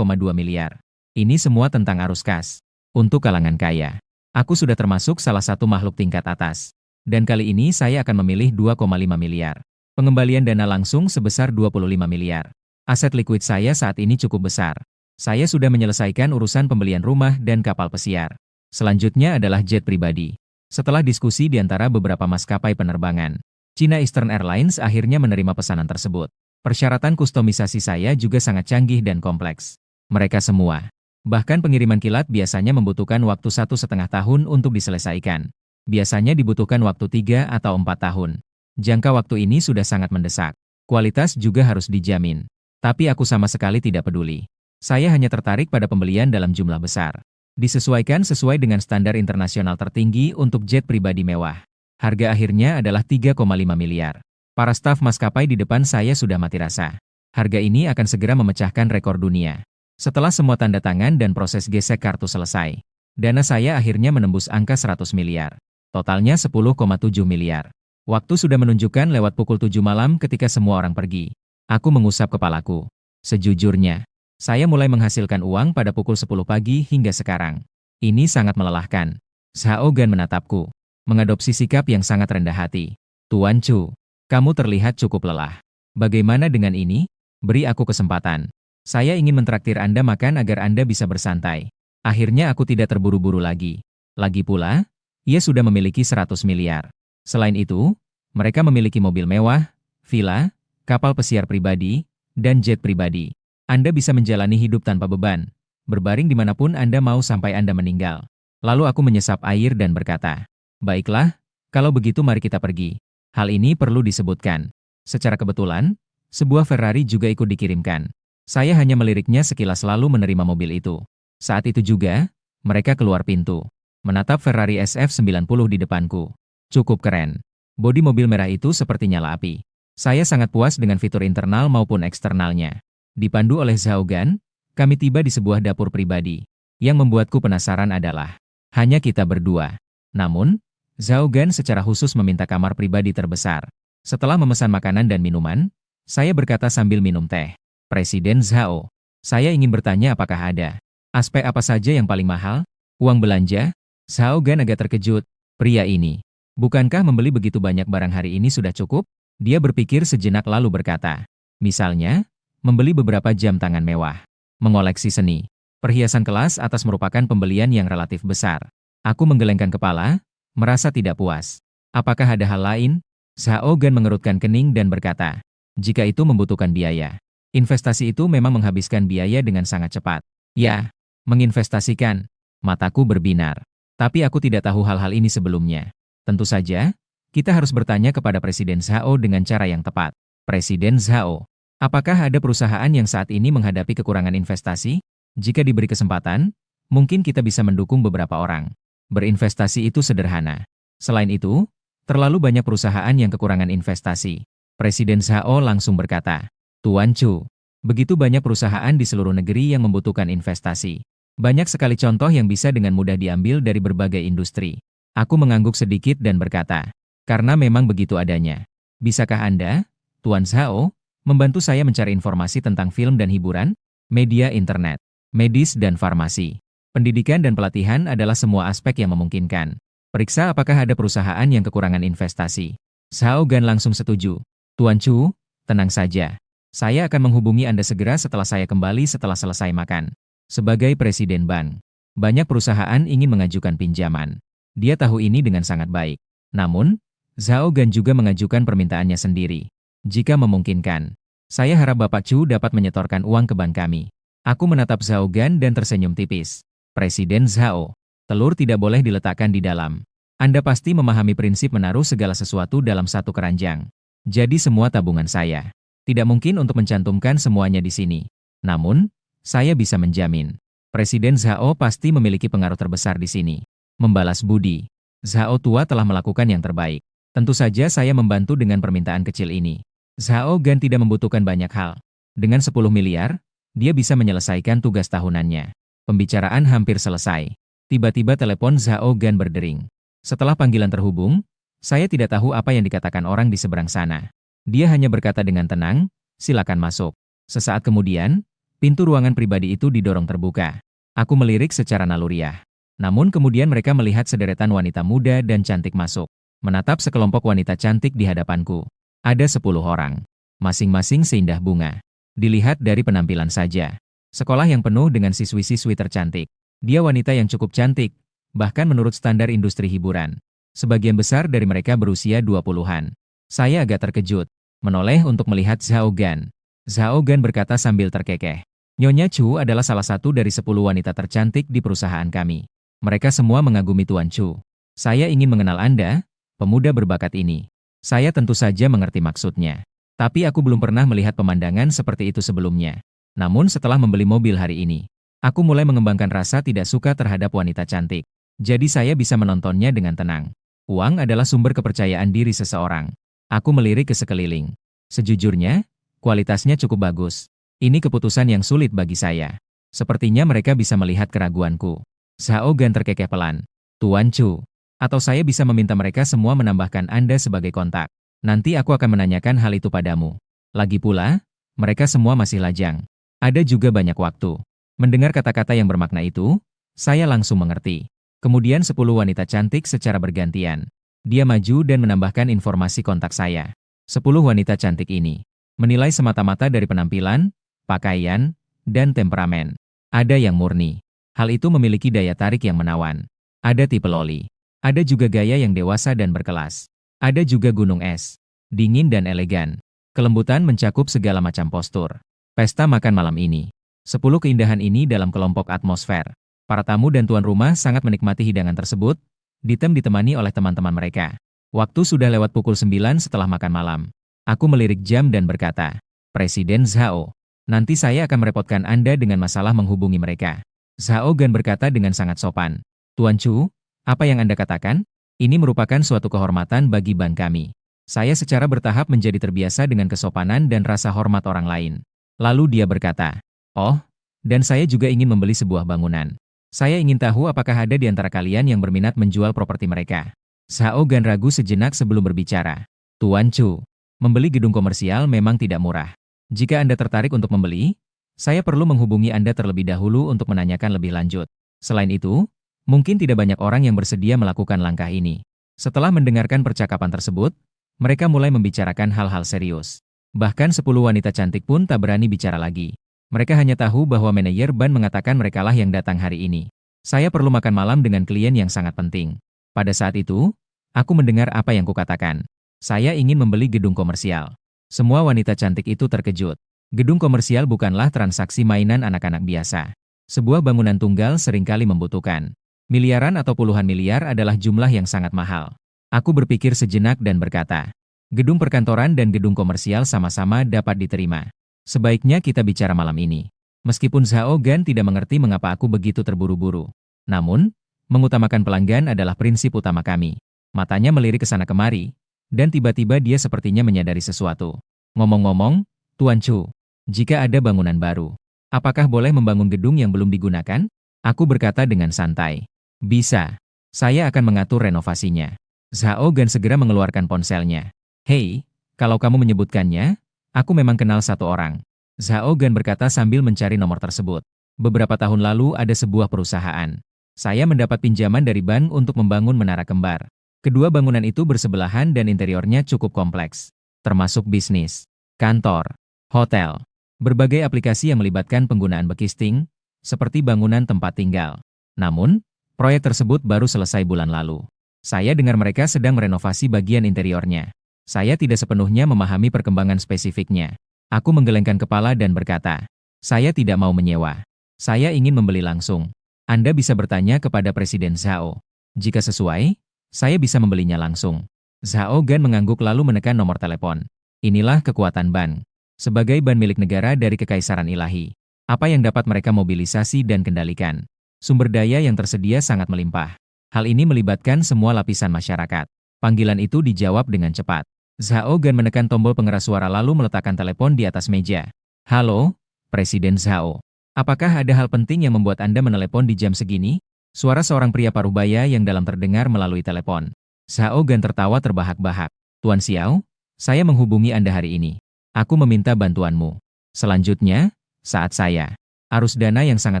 miliar. Ini semua tentang arus kas. Untuk kalangan kaya, aku sudah termasuk salah satu makhluk tingkat atas. Dan kali ini saya akan memilih 2,5 miliar. Pengembalian dana langsung sebesar 25 miliar. Aset likuid saya saat ini cukup besar. Saya sudah menyelesaikan urusan pembelian rumah dan kapal pesiar. Selanjutnya adalah jet pribadi. Setelah diskusi di antara beberapa maskapai penerbangan, China Eastern Airlines akhirnya menerima pesanan tersebut. Persyaratan kustomisasi saya juga sangat canggih dan kompleks. Mereka semua, bahkan pengiriman kilat biasanya membutuhkan waktu 1,5 tahun untuk diselesaikan. Biasanya dibutuhkan waktu 3 atau 4 tahun. Jangka waktu ini sudah sangat mendesak. Kualitas juga harus dijamin. Tapi aku sama sekali tidak peduli. Saya hanya tertarik pada pembelian dalam jumlah besar. Disesuaikan sesuai dengan standar internasional tertinggi untuk jet pribadi mewah. Harga akhirnya adalah 3,5 miliar. Para staf maskapai di depan saya sudah mati rasa. Harga ini akan segera memecahkan rekor dunia. Setelah semua tanda tangan dan proses gesek kartu selesai, dana saya akhirnya menembus angka 100 miliar. Totalnya 10,7 miliar. Waktu sudah menunjukkan lewat pukul 7 malam ketika semua orang pergi. Aku mengusap kepalaku. Sejujurnya, saya mulai menghasilkan uang pada pukul 10 pagi hingga sekarang. Ini sangat melelahkan. Zhao Gan menatapku, mengadopsi sikap yang sangat rendah hati. Tuan Chu, kamu terlihat cukup lelah. Bagaimana dengan ini? Beri aku kesempatan. Saya ingin mentraktir Anda makan agar Anda bisa bersantai. Akhirnya aku tidak terburu-buru lagi. Lagi pula, ia sudah memiliki 100 miliar. Selain itu, mereka memiliki mobil mewah, villa, kapal pesiar pribadi, dan jet pribadi. Anda bisa menjalani hidup tanpa beban, berbaring dimanapun Anda mau sampai Anda meninggal. Lalu aku menyesap air dan berkata, baiklah, kalau begitu mari kita pergi. Hal ini perlu disebutkan. Secara kebetulan, sebuah Ferrari juga ikut dikirimkan. Saya hanya meliriknya sekilas lalu menerima mobil itu. Saat itu juga, mereka keluar pintu, menatap Ferrari SF90 di depanku. Cukup keren. Bodi mobil merah itu seperti nyala api. Saya sangat puas dengan fitur internal maupun eksternalnya. Dipandu oleh Zhao Gan, kami tiba di sebuah dapur pribadi. Yang membuatku penasaran adalah, hanya kita berdua. Namun, Zhao Gan secara khusus meminta kamar pribadi terbesar. Setelah memesan makanan dan minuman, saya berkata sambil minum teh. Presiden Zhao, saya ingin bertanya apakah ada aspek apa saja yang paling mahal? Uang belanja? Zhao Gan agak terkejut. Pria ini, bukankah membeli begitu banyak barang hari ini sudah cukup? Dia berpikir sejenak lalu berkata, misalnya, membeli beberapa jam tangan mewah, mengoleksi seni, perhiasan kelas atas merupakan pembelian yang relatif besar. Aku menggelengkan kepala, merasa tidak puas. Apakah ada hal lain? Zhao Gan mengerutkan kening dan berkata, jika itu membutuhkan biaya, investasi itu memang menghabiskan biaya dengan sangat cepat. Ya, menginvestasikan. Mataku berbinar. Tapi aku tidak tahu hal-hal ini sebelumnya. Tentu saja, kita harus bertanya kepada Presiden Zhao dengan cara yang tepat. Presiden Zhao, apakah ada perusahaan yang saat ini menghadapi kekurangan investasi? Jika diberi kesempatan, mungkin kita bisa mendukung beberapa orang. Berinvestasi itu sederhana. Selain itu, terlalu banyak perusahaan yang kekurangan investasi. Presiden Zhao langsung berkata, Tuan Chu, begitu banyak perusahaan di seluruh negeri yang membutuhkan investasi. Banyak sekali contoh yang bisa dengan mudah diambil dari berbagai industri. Aku mengangguk sedikit dan berkata, karena memang begitu adanya. Bisakah Anda, Tuan Zhao, membantu saya mencari informasi tentang film dan hiburan, media internet, medis dan farmasi? Pendidikan dan pelatihan adalah semua aspek yang memungkinkan. Periksa apakah ada perusahaan yang kekurangan investasi. Zhao Gan langsung setuju. Tuan Chu, tenang saja. Saya akan menghubungi Anda segera setelah saya kembali setelah selesai makan. Sebagai presiden bank, banyak perusahaan ingin mengajukan pinjaman. Dia tahu ini dengan sangat baik. Namun, Zhao Gan juga mengajukan permintaannya sendiri. Jika memungkinkan, saya harap Bapak Chu dapat menyetorkan uang ke bank kami. Aku menatap Zhao Gan dan tersenyum tipis. Presiden Zhao, telur tidak boleh diletakkan di dalam. Anda pasti memahami prinsip menaruh segala sesuatu dalam satu keranjang. Jadi semua tabungan saya. Tidak mungkin untuk mencantumkan semuanya di sini. Namun, saya bisa menjamin, Presiden Zhao pasti memiliki pengaruh terbesar di sini. Membalas budi, Zhao tua telah melakukan yang terbaik. Tentu saja saya membantu dengan permintaan kecil ini. Zhao Gan tidak membutuhkan banyak hal. Dengan 10 miliar, dia bisa menyelesaikan tugas tahunannya. Pembicaraan hampir selesai. Tiba-tiba telepon Zhao Gan berdering. Setelah panggilan terhubung, saya tidak tahu apa yang dikatakan orang di seberang sana. Dia hanya berkata dengan tenang, "Silakan masuk." Sesaat kemudian, pintu ruangan pribadi itu didorong terbuka. Aku melirik secara naluriah. Namun kemudian mereka melihat sederetan wanita muda dan cantik masuk. Menatap sekelompok wanita cantik di hadapanku. Ada 10 orang. Masing-masing seindah bunga. Dilihat dari penampilan saja. Sekolah yang penuh dengan siswi-siswi tercantik. Dia wanita yang cukup cantik, bahkan menurut standar industri hiburan. Sebagian besar dari mereka berusia 20-an. Saya agak terkejut, menoleh untuk melihat Zhao Gan. Zhao Gan berkata sambil terkekeh. Nyonya Chu adalah salah satu dari 10 wanita tercantik di perusahaan kami. Mereka semua mengagumi Tuan Chu. Saya ingin mengenal Anda, pemuda berbakat ini. Saya tentu saja mengerti maksudnya. Tapi aku belum pernah melihat pemandangan seperti itu sebelumnya. Namun setelah membeli mobil hari ini, aku mulai mengembangkan rasa tidak suka terhadap wanita cantik. Jadi saya bisa menontonnya dengan tenang. Uang adalah sumber kepercayaan diri seseorang. Aku melirik ke sekeliling. Sejujurnya, kualitasnya cukup bagus. Ini keputusan yang sulit bagi saya. Sepertinya mereka bisa melihat keraguanku. Zhao Gan terkekeh pelan. Tuan Chu, atau saya bisa meminta mereka semua menambahkan Anda sebagai kontak. Nanti aku akan menanyakan hal itu padamu. Lagi pula, mereka semua masih lajang. Ada juga banyak waktu. Mendengar kata-kata yang bermakna itu, saya langsung mengerti. Kemudian 10 wanita cantik secara bergantian. Dia maju dan menambahkan informasi kontak saya. 10 wanita cantik ini menilai semata-mata dari penampilan, pakaian, dan temperamen. Ada yang murni. Hal itu memiliki daya tarik yang menawan. Ada tipe loli. Ada juga gaya yang dewasa dan berkelas. Ada juga gunung es. Dingin dan elegan. Kelembutan mencakup segala macam postur. Pesta makan malam ini. 10 keindahan ini dalam kelompok atmosfer. Para tamu dan tuan rumah sangat menikmati hidangan tersebut, ditemani oleh teman-teman mereka. Waktu sudah lewat pukul 9 setelah makan malam. Aku melirik jam dan berkata, Presiden Zhao, nanti saya akan merepotkan Anda dengan masalah menghubungi mereka. Zhao Gan berkata dengan sangat sopan. Tuan Chu, apa yang Anda katakan? Ini merupakan suatu kehormatan bagi bank kami. Saya secara bertahap menjadi terbiasa dengan kesopanan dan rasa hormat orang lain. Lalu dia berkata, oh, dan saya juga ingin membeli sebuah bangunan. Saya ingin tahu apakah ada di antara kalian yang berminat menjual properti mereka. Zhao Gan ragu sejenak sebelum berbicara. Tuan Chu, membeli gedung komersial memang tidak murah. Jika Anda tertarik untuk membeli, saya perlu menghubungi Anda terlebih dahulu untuk menanyakan lebih lanjut. Selain itu, mungkin tidak banyak orang yang bersedia melakukan langkah ini. Setelah mendengarkan percakapan tersebut, mereka mulai membicarakan hal-hal serius. Bahkan 10 wanita cantik pun tak berani bicara lagi. Mereka hanya tahu bahwa manajer ban mengatakan merekalah yang datang hari ini. Saya perlu makan malam dengan klien yang sangat penting. Pada saat itu, aku mendengar apa yang kukatakan. Saya ingin membeli gedung komersial. Semua wanita cantik itu terkejut. Gedung komersial bukanlah transaksi mainan anak-anak biasa. Sebuah bangunan tunggal seringkali membutuhkan miliaran atau puluhan miliar adalah jumlah yang sangat mahal. Aku berpikir sejenak dan berkata, gedung perkantoran dan gedung komersial sama-sama dapat diterima. Sebaiknya kita bicara malam ini. Meskipun Zhao Gan tidak mengerti mengapa aku begitu terburu-buru. Namun, mengutamakan pelanggan adalah prinsip utama kami. Matanya melirik ke sana kemari, dan tiba-tiba dia sepertinya menyadari sesuatu. Ngomong-ngomong, Tuan Chu, jika ada bangunan baru, apakah boleh membangun gedung yang belum digunakan? Aku berkata dengan santai. Bisa. Saya akan mengatur renovasinya. Zhao Gan segera mengeluarkan ponselnya. Hei, kalau kamu menyebutkannya, aku memang kenal satu orang. Zhao Gan berkata sambil mencari nomor tersebut. Beberapa tahun lalu ada sebuah perusahaan. Saya mendapat pinjaman dari bank untuk membangun menara kembar. Kedua bangunan itu bersebelahan dan interiornya cukup kompleks. Termasuk bisnis, kantor, hotel, berbagai aplikasi yang melibatkan penggunaan bekisting, seperti bangunan tempat tinggal. Namun, proyek tersebut baru selesai bulan lalu. Saya dengar mereka sedang merenovasi bagian interiornya. Saya tidak sepenuhnya memahami perkembangan spesifiknya. Aku menggelengkan kepala dan berkata, saya tidak mau menyewa. Saya ingin membeli langsung. Anda bisa bertanya kepada Presiden Zhao. Jika sesuai, saya bisa membelinya langsung. Zhao Gan mengangguk lalu menekan nomor telepon. Inilah kekuatan ban. Sebagai ban milik negara dari Kekaisaran Ilahi, apa yang dapat mereka mobilisasi dan kendalikan? Sumber daya yang tersedia sangat melimpah. Hal ini melibatkan semua lapisan masyarakat. Panggilan itu dijawab dengan cepat. Zhao Gan menekan tombol pengeras suara lalu meletakkan telepon di atas meja. Halo, Presiden Zhao. Apakah ada hal penting yang membuat Anda menelepon di jam segini? Suara seorang pria parubaya yang dalam terdengar melalui telepon. Zhao Gan tertawa terbahak-bahak. Tuan Xiao, saya menghubungi Anda hari ini. Aku meminta bantuanmu. Selanjutnya, saat saya arus dana yang sangat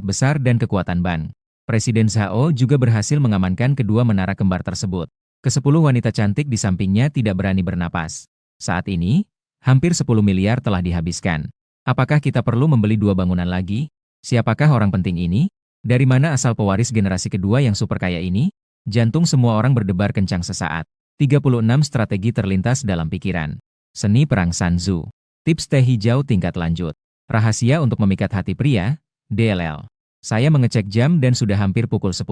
besar dan kekuatan ban. Presiden Zhao juga berhasil mengamankan kedua menara kembar tersebut. Ke-10 wanita cantik di sampingnya tidak berani bernapas. Saat ini, hampir 10 miliar telah dihabiskan. Apakah kita perlu membeli 2 bangunan lagi? Siapakah orang penting ini? Dari mana asal pewaris generasi kedua yang super kaya ini? Jantung semua orang berdebar kencang sesaat. 36 strategi terlintas dalam pikiran. Seni perang Sanzu. Tips teh hijau tingkat lanjut. Rahasia untuk memikat hati pria, DLL. Saya mengecek jam dan sudah hampir pukul 10.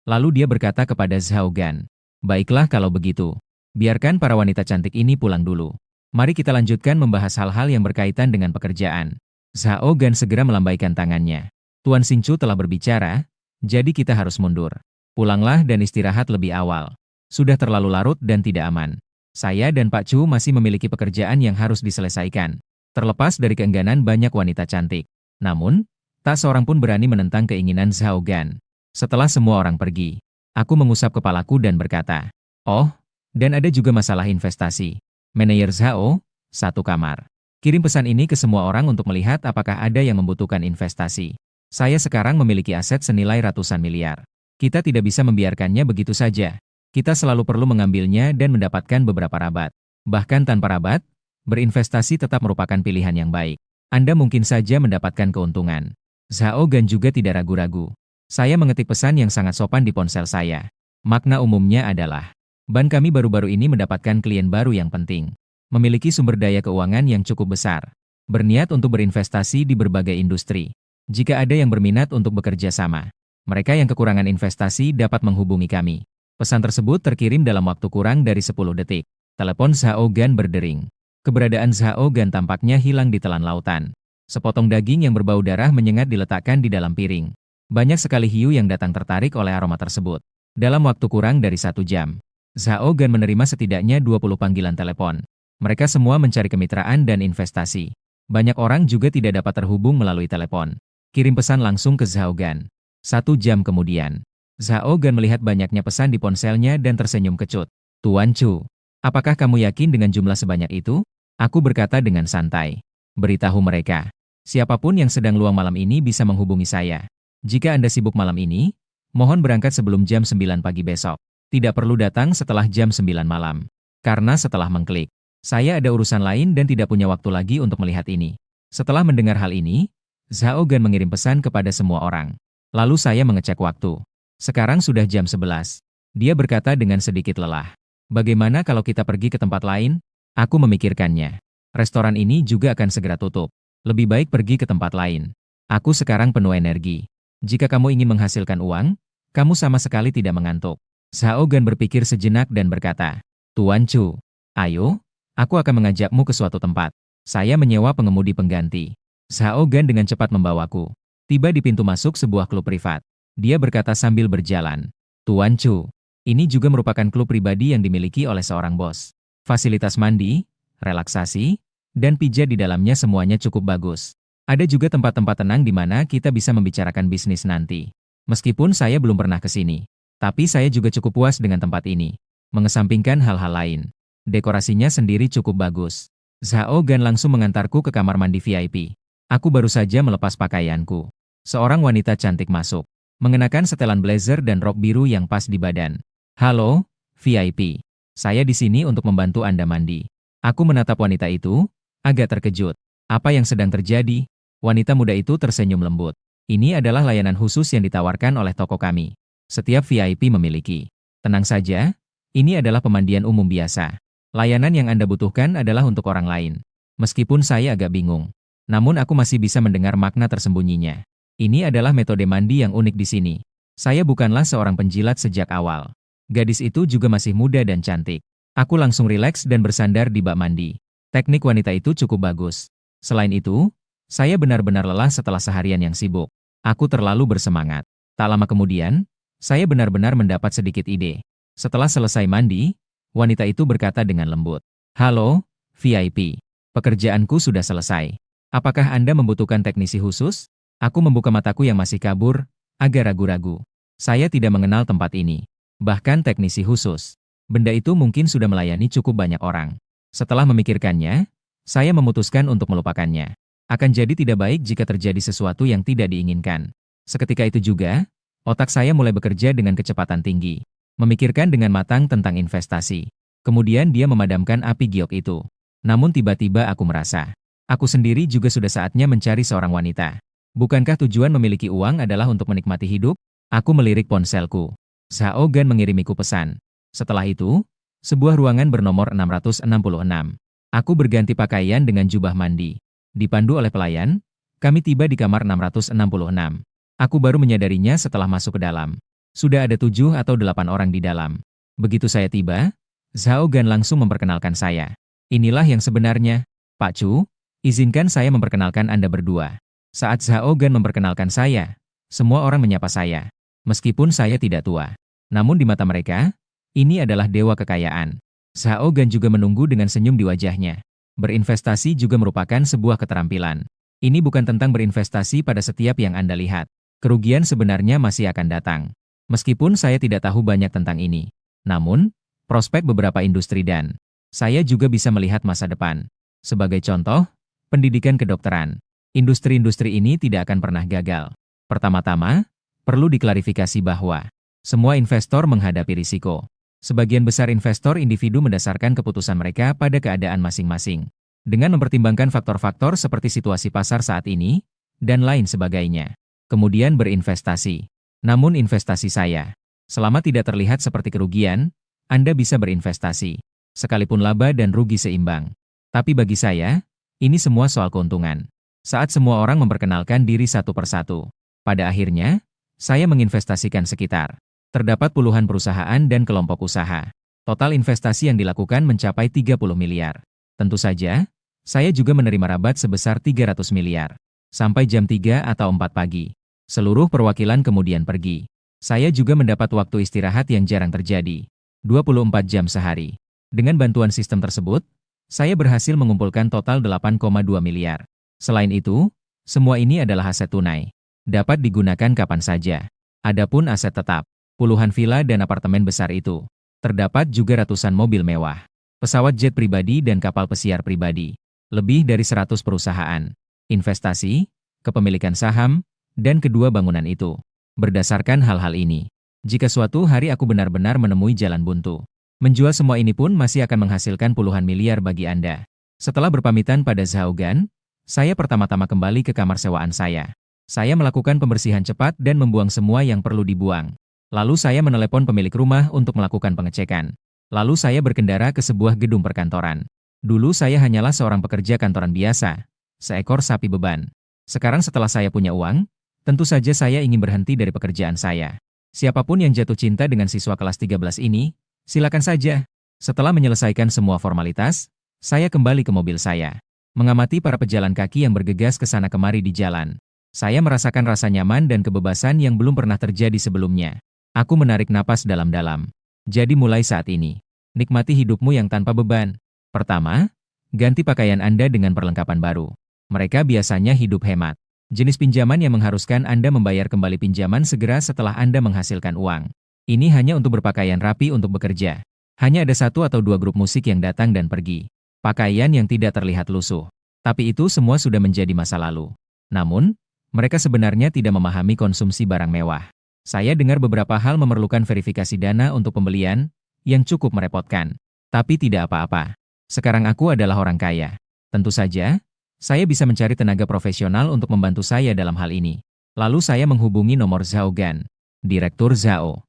Lalu dia berkata kepada Zhao Gan. Baiklah kalau begitu. Biarkan para wanita cantik ini pulang dulu. Mari kita lanjutkan membahas hal-hal yang berkaitan dengan pekerjaan. Zhao Gan segera melambaikan tangannya. Tuan Xingqiu telah berbicara, jadi kita harus mundur. Pulanglah dan istirahat lebih awal. Sudah terlalu larut dan tidak aman. Saya dan Pak Chu masih memiliki pekerjaan yang harus diselesaikan. Terlepas dari keengganan banyak wanita cantik. Namun, tak seorang pun berani menentang keinginan Zhao Gan. Setelah semua orang pergi, aku mengusap kepalaku dan berkata, oh, dan ada juga masalah investasi. Manajer Zhao, satu kamar. Kirim pesan ini ke semua orang untuk melihat apakah ada yang membutuhkan investasi. Saya sekarang memiliki aset senilai ratusan miliar. Kita tidak bisa membiarkannya begitu saja. Kita selalu perlu mengambilnya dan mendapatkan beberapa rabat. Bahkan tanpa rabat, berinvestasi tetap merupakan pilihan yang baik. Anda mungkin saja mendapatkan keuntungan. Zhao Gan juga tidak ragu-ragu. Saya mengetik pesan yang sangat sopan di ponsel saya. Makna umumnya adalah, ban kami baru-baru ini mendapatkan klien baru yang penting. Memiliki sumber daya keuangan yang cukup besar. Berniat untuk berinvestasi di berbagai industri. Jika ada yang berminat untuk bekerja sama, mereka yang kekurangan investasi dapat menghubungi kami. Pesan tersebut terkirim dalam waktu kurang dari 10 detik. Telepon Zhao Gan berdering. Keberadaan Zhao Gan tampaknya hilang di telan lautan. Sepotong daging yang berbau darah menyengat diletakkan di dalam piring. Banyak sekali hiu yang datang tertarik oleh aroma tersebut. Dalam waktu kurang dari 1 jam, Zhao Gan menerima setidaknya 20 panggilan telepon. Mereka semua mencari kemitraan dan investasi. Banyak orang juga tidak dapat terhubung melalui telepon. Kirim pesan langsung ke Zhao Gan. 1 jam kemudian, Zhao Gan melihat banyaknya pesan di ponselnya dan tersenyum kecut. Tuan Chu, apakah kamu yakin dengan jumlah sebanyak itu? Aku berkata dengan santai. Beritahu mereka. Siapapun yang sedang luang malam ini bisa menghubungi saya. Jika Anda sibuk malam ini, mohon berangkat sebelum jam 9 pagi besok. Tidak perlu datang setelah jam 9 malam. Karena setelah mengklik, saya ada urusan lain dan tidak punya waktu lagi untuk melihat ini. Setelah mendengar hal ini, Zhao Gan mengirim pesan kepada semua orang. Lalu saya mengecek waktu. Sekarang sudah jam 11. Dia berkata dengan sedikit lelah. Bagaimana kalau kita pergi ke tempat lain? Aku memikirkannya. Restoran ini juga akan segera tutup. Lebih baik pergi ke tempat lain. Aku sekarang penuh energi. Jika kamu ingin menghasilkan uang, kamu sama sekali tidak mengantuk. Zhao Gan berpikir sejenak dan berkata, Tuan Chu, ayo, aku akan mengajakmu ke suatu tempat. Saya menyewa pengemudi pengganti. Zhao Gan dengan cepat membawaku. Tiba di pintu masuk sebuah klub privat. Dia berkata sambil berjalan. Tuan Chu, ini juga merupakan klub pribadi yang dimiliki oleh seorang bos. Fasilitas mandi, relaksasi, dan pijat di dalamnya semuanya cukup bagus. Ada juga tempat-tempat tenang di mana kita bisa membicarakan bisnis nanti. Meskipun saya belum pernah ke sini, tapi saya juga cukup puas dengan tempat ini. Mengesampingkan hal-hal lain, dekorasinya sendiri cukup bagus. Zhao Gan langsung mengantarku ke kamar mandi VIP. Aku baru saja melepas pakaianku. Seorang wanita cantik masuk, mengenakan setelan blazer dan rok biru yang pas di badan. Halo, VIP. Saya di sini untuk membantu Anda mandi. Aku menatap wanita itu, agak terkejut. Apa yang sedang terjadi? Wanita muda itu tersenyum lembut. Ini adalah layanan khusus yang ditawarkan oleh toko kami. Setiap VIP memiliki. Tenang saja, ini adalah pemandian umum biasa. Layanan yang Anda butuhkan adalah untuk orang lain. Meskipun saya agak bingung, namun aku masih bisa mendengar makna tersembunyinya. Ini adalah metode mandi yang unik di sini. Saya bukanlah seorang penjilat sejak awal. Gadis itu juga masih muda dan cantik. Aku langsung rileks dan bersandar di bak mandi. Teknik wanita itu cukup bagus. Selain itu, saya benar-benar lelah setelah seharian yang sibuk. Aku terlalu bersemangat. Tak lama kemudian, saya benar-benar mendapat sedikit ide. Setelah selesai mandi, wanita itu berkata dengan lembut, "Halo, VIP. Pekerjaanku sudah selesai. Apakah Anda membutuhkan teknisi khusus?" Aku membuka mataku yang masih kabur, agak ragu-ragu. Saya tidak mengenal tempat ini. Bahkan teknisi khusus. Benda itu mungkin sudah melayani cukup banyak orang. Setelah memikirkannya, saya memutuskan untuk melupakannya. Akan jadi tidak baik jika terjadi sesuatu yang tidak diinginkan. Seketika itu juga, otak saya mulai bekerja dengan kecepatan tinggi. Memikirkan dengan matang tentang investasi. Kemudian dia memadamkan api giok itu. Namun tiba-tiba aku merasa, aku sendiri juga sudah saatnya mencari seorang wanita. Bukankah tujuan memiliki uang adalah untuk menikmati hidup? Aku melirik ponselku. Zhao Gan mengirimiku pesan. Setelah itu, sebuah ruangan bernomor 666. Aku berganti pakaian dengan jubah mandi. Dipandu oleh pelayan, kami tiba di kamar 666. Aku baru menyadarinya setelah masuk ke dalam. Sudah ada 7 atau 8 orang di dalam. Begitu saya tiba, Zhao Gan langsung memperkenalkan saya. "Inilah yang sebenarnya, Pak Chu, izinkan saya memperkenalkan Anda berdua." Saat Zhao Gan memperkenalkan saya, semua orang menyapa saya. Meskipun saya tidak tua. Namun di mata mereka, ini adalah dewa kekayaan. Zhao Gan juga menunggu dengan senyum di wajahnya. Berinvestasi juga merupakan sebuah keterampilan. Ini bukan tentang berinvestasi pada setiap yang Anda lihat. Kerugian sebenarnya masih akan datang. Meskipun saya tidak tahu banyak tentang ini. Namun, prospek beberapa industri dan saya juga bisa melihat masa depan. Sebagai contoh, pendidikan kedokteran. Industri-industri ini tidak akan pernah gagal. Pertama-tama, perlu diklarifikasi bahwa semua investor menghadapi risiko. Sebagian besar investor individu mendasarkan keputusan mereka pada keadaan masing-masing. Dengan mempertimbangkan faktor-faktor seperti situasi pasar saat ini, dan lain sebagainya. Kemudian berinvestasi. Namun investasi saya, selama tidak terlihat seperti kerugian, Anda bisa berinvestasi. Sekalipun laba dan rugi seimbang. Tapi bagi saya, ini semua soal keuntungan. Saat semua orang memperkenalkan diri satu persatu, pada akhirnya, saya menginvestasikan sekitar terdapat puluhan perusahaan dan kelompok usaha. Total investasi yang dilakukan mencapai 30 miliar. Tentu saja, saya juga menerima rabat sebesar 300 miliar. Sampai jam 3 atau 4 pagi. Seluruh perwakilan kemudian pergi. Saya juga mendapat waktu istirahat yang jarang terjadi. 24 jam sehari. Dengan bantuan sistem tersebut, saya berhasil mengumpulkan total 8,2 miliar. Selain itu, semua ini adalah aset tunai. Dapat digunakan kapan saja. Adapun aset tetap, puluhan villa dan apartemen besar itu. Terdapat juga ratusan mobil mewah, pesawat jet pribadi dan kapal pesiar pribadi. Lebih dari 100 perusahaan, investasi, kepemilikan saham, dan kedua bangunan itu. Berdasarkan hal-hal ini, jika suatu hari aku benar-benar menemui jalan buntu, menjual semua ini pun masih akan menghasilkan puluhan miliar bagi Anda. Setelah berpamitan pada Zhao Gan, saya pertama-tama kembali ke kamar sewaan saya. Saya melakukan pembersihan cepat dan membuang semua yang perlu dibuang. Lalu saya menelepon pemilik rumah untuk melakukan pengecekan. Lalu saya berkendara ke sebuah gedung perkantoran. Dulu saya hanyalah seorang pekerja kantoran biasa, seekor sapi beban. Sekarang setelah saya punya uang, tentu saja saya ingin berhenti dari pekerjaan saya. Siapapun yang jatuh cinta dengan siswa kelas 13 ini, silakan saja. Setelah menyelesaikan semua formalitas, saya kembali ke mobil saya. Mengamati para pejalan kaki yang bergegas ke sana kemari di jalan. Saya merasakan rasa nyaman dan kebebasan yang belum pernah terjadi sebelumnya. Aku menarik napas dalam-dalam. Jadi mulai saat ini, nikmati hidupmu yang tanpa beban. Pertama, ganti pakaian Anda dengan perlengkapan baru. Mereka biasanya hidup hemat. Jenis pinjaman yang mengharuskan Anda membayar kembali pinjaman segera setelah Anda menghasilkan uang. Ini hanya untuk berpakaian rapi untuk bekerja. Hanya ada 1 atau 2 grup musik yang datang dan pergi. Pakaian yang tidak terlihat lusuh. Tapi itu semua sudah menjadi masa lalu. Namun, mereka sebenarnya tidak memahami konsumsi barang mewah. Saya dengar beberapa hal memerlukan verifikasi dana untuk pembelian, yang cukup merepotkan. Tapi tidak apa-apa. Sekarang aku adalah orang kaya. Tentu saja, saya bisa mencari tenaga profesional untuk membantu saya dalam hal ini. Lalu saya menghubungi nomor Zhao Gan, Direktur Zhao.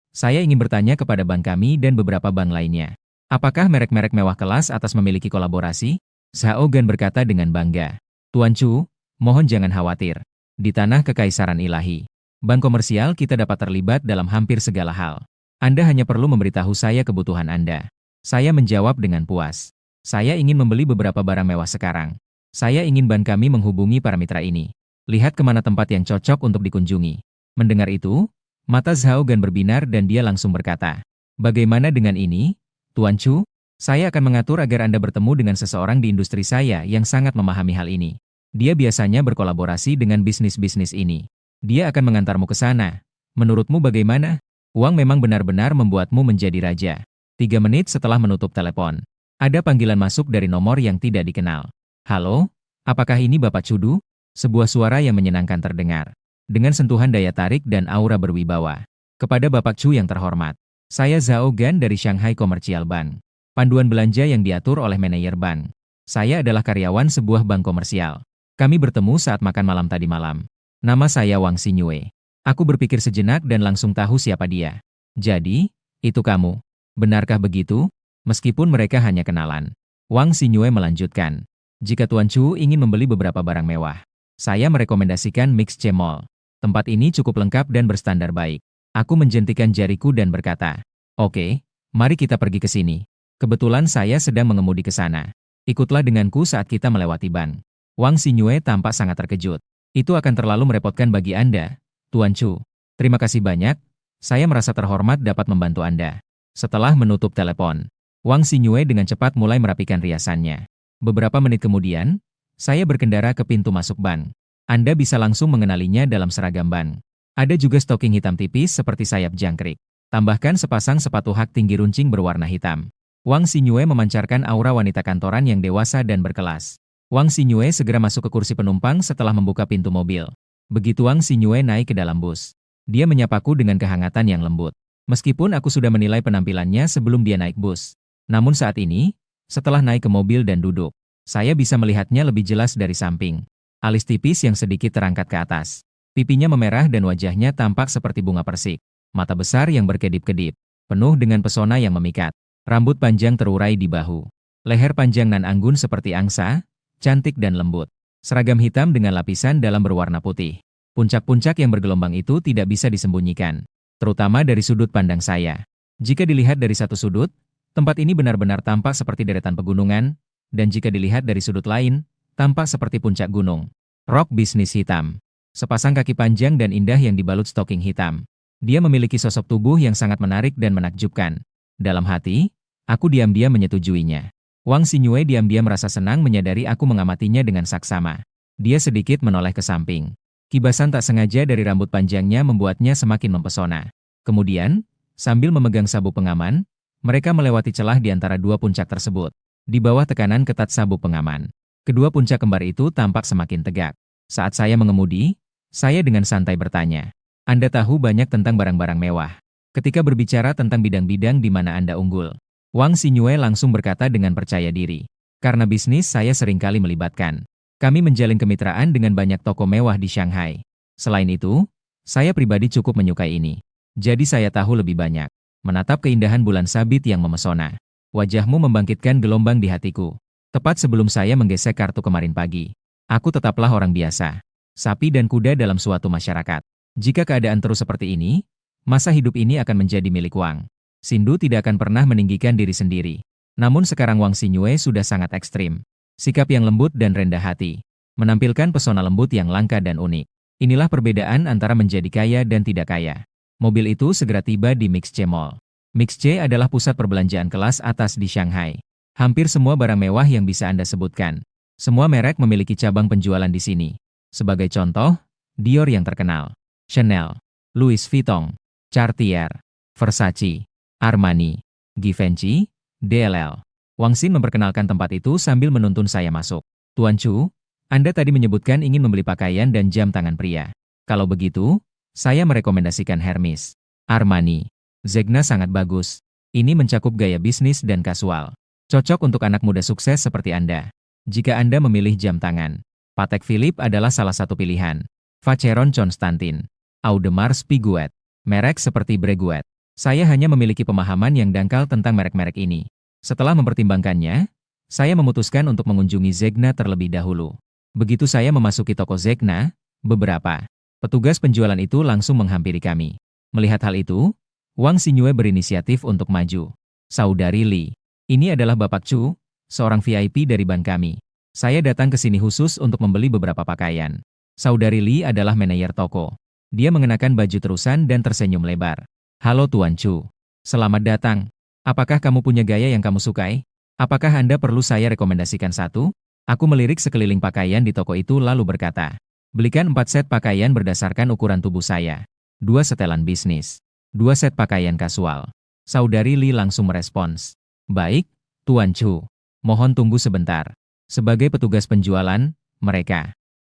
Saya ingin bertanya kepada bank kami dan beberapa bank lainnya. Apakah merek-merek mewah kelas atas memiliki kolaborasi? Zhao Gan berkata dengan bangga. Tuan Chu, mohon jangan khawatir. Di tanah kekaisaran ilahi, bank komersial kita dapat terlibat dalam hampir segala hal. Anda hanya perlu memberitahu saya kebutuhan Anda. Saya menjawab dengan puas. Saya ingin membeli beberapa barang mewah sekarang. Saya ingin bank kami menghubungi para mitra ini. Lihat kemana tempat yang cocok untuk dikunjungi. Mendengar itu, mata Zhao Gan berbinar dan dia langsung berkata, bagaimana dengan ini, Tuan Chu? Saya akan mengatur agar Anda bertemu dengan seseorang di industri saya yang sangat memahami hal ini. Dia biasanya berkolaborasi dengan bisnis-bisnis ini. Dia akan mengantarmu ke sana. Menurutmu bagaimana? Uang memang benar-benar membuatmu menjadi raja. 3 menit setelah menutup telepon, ada panggilan masuk dari nomor yang tidak dikenal. Halo, apakah ini Bapak Chudu? Sebuah suara yang menyenangkan terdengar. Dengan sentuhan daya tarik dan aura berwibawa. Kepada Bapak Chu yang terhormat, saya Zhao Gan dari Shanghai Commercial Bank. Panduan belanja yang diatur oleh manajer bank. Saya adalah karyawan sebuah bank komersial. Kami bertemu saat makan malam tadi malam. Nama saya Wang Xinyue. Aku berpikir sejenak dan langsung tahu siapa dia. Jadi, itu kamu. Benarkah begitu? Meskipun mereka hanya kenalan. Wang Xinyue melanjutkan. Jika Tuan Chu ingin membeli beberapa barang mewah, saya merekomendasikan Mixc Mall. Tempat ini cukup lengkap dan berstandar baik. Aku menjentikan jariku dan berkata, oke, mari kita pergi ke sini. Kebetulan saya sedang mengemudi ke sana. Ikutlah denganku saat kita melewati bank. Wang Xinyue tampak sangat terkejut. Itu akan terlalu merepotkan bagi Anda, Tuan Chu. Terima kasih banyak, saya merasa terhormat dapat membantu Anda. Setelah menutup telepon, Wang Xinyue dengan cepat mulai merapikan riasannya. Beberapa menit kemudian, saya berkendara ke pintu masuk bank. Anda bisa langsung mengenalinya dalam seragam bank. Ada juga stocking hitam tipis seperti sayap jangkrik. Tambahkan sepasang sepatu hak tinggi runcing berwarna hitam. Wang Xinyue memancarkan aura wanita kantoran yang dewasa dan berkelas. Wang Xinyue segera masuk ke kursi penumpang setelah membuka pintu mobil. Begitu Wang Xinyue naik ke dalam bus, dia menyapaku dengan kehangatan yang lembut. Meskipun aku sudah menilai penampilannya sebelum dia naik bus. Namun saat ini, setelah naik ke mobil dan duduk, saya bisa melihatnya lebih jelas dari samping. Alis tipis yang sedikit terangkat ke atas. Pipinya memerah dan wajahnya tampak seperti bunga persik. Mata besar yang berkedip-kedip, penuh dengan pesona yang memikat. Rambut panjang terurai di bahu. Leher panjang nan anggun seperti angsa, cantik dan lembut. Seragam hitam dengan lapisan dalam berwarna putih. Puncak-puncak yang bergelombang itu tidak bisa disembunyikan. Terutama dari sudut pandang saya. Jika dilihat dari satu sudut, tempat ini benar-benar tampak seperti deretan pegunungan, dan jika dilihat dari sudut lain, tampak seperti puncak gunung. Rok bisnis hitam. Sepasang kaki panjang dan indah yang dibalut stocking hitam. Dia memiliki sosok tubuh yang sangat menarik dan menakjubkan. Dalam hati, aku diam-diam menyetujuinya. Wang Xinyue diam-diam merasa senang menyadari aku mengamatinya dengan saksama. Dia sedikit menoleh ke samping. Kibasan tak sengaja dari rambut panjangnya membuatnya semakin mempesona. Kemudian, sambil memegang sabuk pengaman, mereka melewati celah di antara dua puncak tersebut. Di bawah tekanan ketat sabuk pengaman, kedua puncak kembar itu tampak semakin tegak. Saat saya mengemudi, saya dengan santai bertanya, Anda tahu banyak tentang barang-barang mewah. Ketika berbicara tentang bidang-bidang di mana Anda unggul, Wang Xinyue langsung berkata dengan percaya diri. Karena bisnis saya seringkali melibatkan. Kami menjalin kemitraan dengan banyak toko mewah di Shanghai. Selain itu, saya pribadi cukup menyukai ini. Jadi saya tahu lebih banyak. Menatap keindahan bulan sabit yang memesona. Wajahmu membangkitkan gelombang di hatiku. Tepat sebelum saya menggesek kartu kemarin pagi. Aku tetaplah orang biasa. Sapi dan kuda dalam suatu masyarakat. Jika keadaan terus seperti ini, masa hidup ini akan menjadi milik Wang. Sindu tidak akan pernah meninggikan diri sendiri. Namun sekarang Wang Xinyue sudah sangat ekstrim. Sikap yang lembut dan rendah hati. Menampilkan pesona lembut yang langka dan unik. Inilah perbedaan antara menjadi kaya dan tidak kaya. Mobil itu segera tiba di Mixc Mall. Mixc adalah pusat perbelanjaan kelas atas di Shanghai. Hampir semua barang mewah yang bisa Anda sebutkan. Semua merek memiliki cabang penjualan di sini. Sebagai contoh, Dior yang terkenal, Chanel, Louis Vuitton, Cartier, Versace, Armani, Givenchy, DLL. Wang Xin memperkenalkan tempat itu sambil menuntun saya masuk. Tuan Chu, Anda tadi menyebutkan ingin membeli pakaian dan jam tangan pria. Kalau begitu, saya merekomendasikan Hermes, Armani. Zegna sangat bagus. Ini mencakup gaya bisnis dan kasual. Cocok untuk anak muda sukses seperti Anda. Jika Anda memilih jam tangan, Patek Philippe adalah salah satu pilihan. Vacheron Constantin. Audemars Piguet. Merek seperti Breguet. Saya hanya memiliki pemahaman yang dangkal tentang merek-merek ini. Setelah mempertimbangkannya, saya memutuskan untuk mengunjungi Zegna terlebih dahulu. Begitu saya memasuki toko Zegna, beberapa petugas penjualan itu langsung menghampiri kami. Melihat hal itu, Wang Xingyue berinisiatif untuk maju. Saudari Li, ini adalah Bapak Chu, seorang VIP dari bank kami. Saya datang ke sini khusus untuk membeli beberapa pakaian. Saudari Li adalah manajer toko. Dia mengenakan baju terusan dan tersenyum lebar. Halo Tuan Chu. Selamat datang. Apakah kamu punya gaya yang kamu sukai? Apakah Anda perlu saya rekomendasikan satu? Aku melirik sekeliling pakaian di toko itu lalu berkata, belikan 4 set pakaian berdasarkan ukuran tubuh saya. 2 setelan bisnis. 2 set pakaian kasual. Saudari Li langsung merespons. Baik, Tuan Chu. Mohon tunggu sebentar. Sebagai petugas penjualan,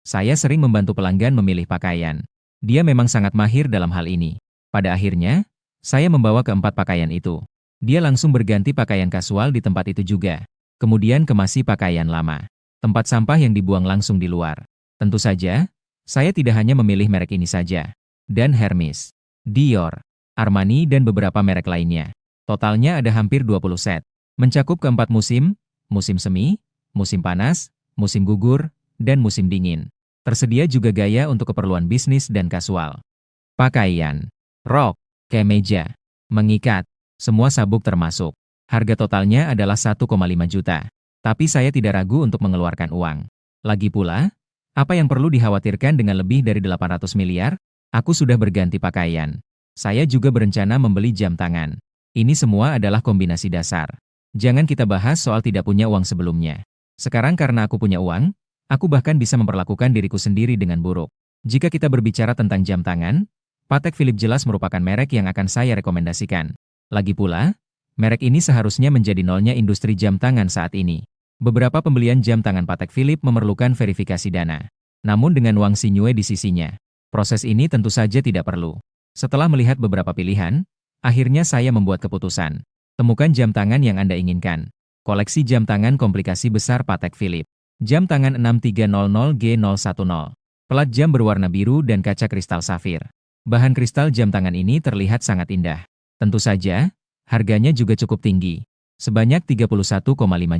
saya sering membantu pelanggan memilih pakaian. Dia memang sangat mahir dalam hal ini. Pada akhirnya, saya membawa keempat pakaian itu. Dia langsung berganti pakaian kasual di tempat itu juga. Kemudian kemasi pakaian lama. Tempat sampah yang dibuang langsung di luar. Tentu saja, saya tidak hanya memilih merek ini saja. Dan Hermes, Dior, Armani dan beberapa merek lainnya. Totalnya ada hampir 20 set. Mencakup keempat musim, musim semi, musim panas, musim gugur, dan musim dingin. Tersedia juga gaya untuk keperluan bisnis dan kasual. Pakaian, rok, kemeja, mengikat, semua sabuk termasuk. Harga totalnya adalah 1,5 juta. Tapi saya tidak ragu untuk mengeluarkan uang. Lagi pula, apa yang perlu dikhawatirkan dengan lebih dari 800 miliar? Aku sudah berganti pakaian. Saya juga berencana membeli jam tangan. Ini semua adalah kombinasi dasar. Jangan kita bahas soal tidak punya uang sebelumnya. Sekarang karena aku punya uang, aku bahkan bisa memperlakukan diriku sendiri dengan buruk. Jika kita berbicara tentang jam tangan, Patek Philippe jelas merupakan merek yang akan saya rekomendasikan. Lagi pula, merek ini seharusnya menjadi nolnya industri jam tangan saat ini. Beberapa pembelian jam tangan Patek Philippe memerlukan verifikasi dana. Namun dengan Wang Xingyue di sisinya, proses ini tentu saja tidak perlu. Setelah melihat beberapa pilihan, akhirnya saya membuat keputusan. Temukan jam tangan yang Anda inginkan. Koleksi jam tangan komplikasi besar Patek Philippe. Jam tangan 6300G010. Pelat jam berwarna biru dan kaca kristal safir. Bahan kristal jam tangan ini terlihat sangat indah. Tentu saja, harganya juga cukup tinggi. Sebanyak 31,5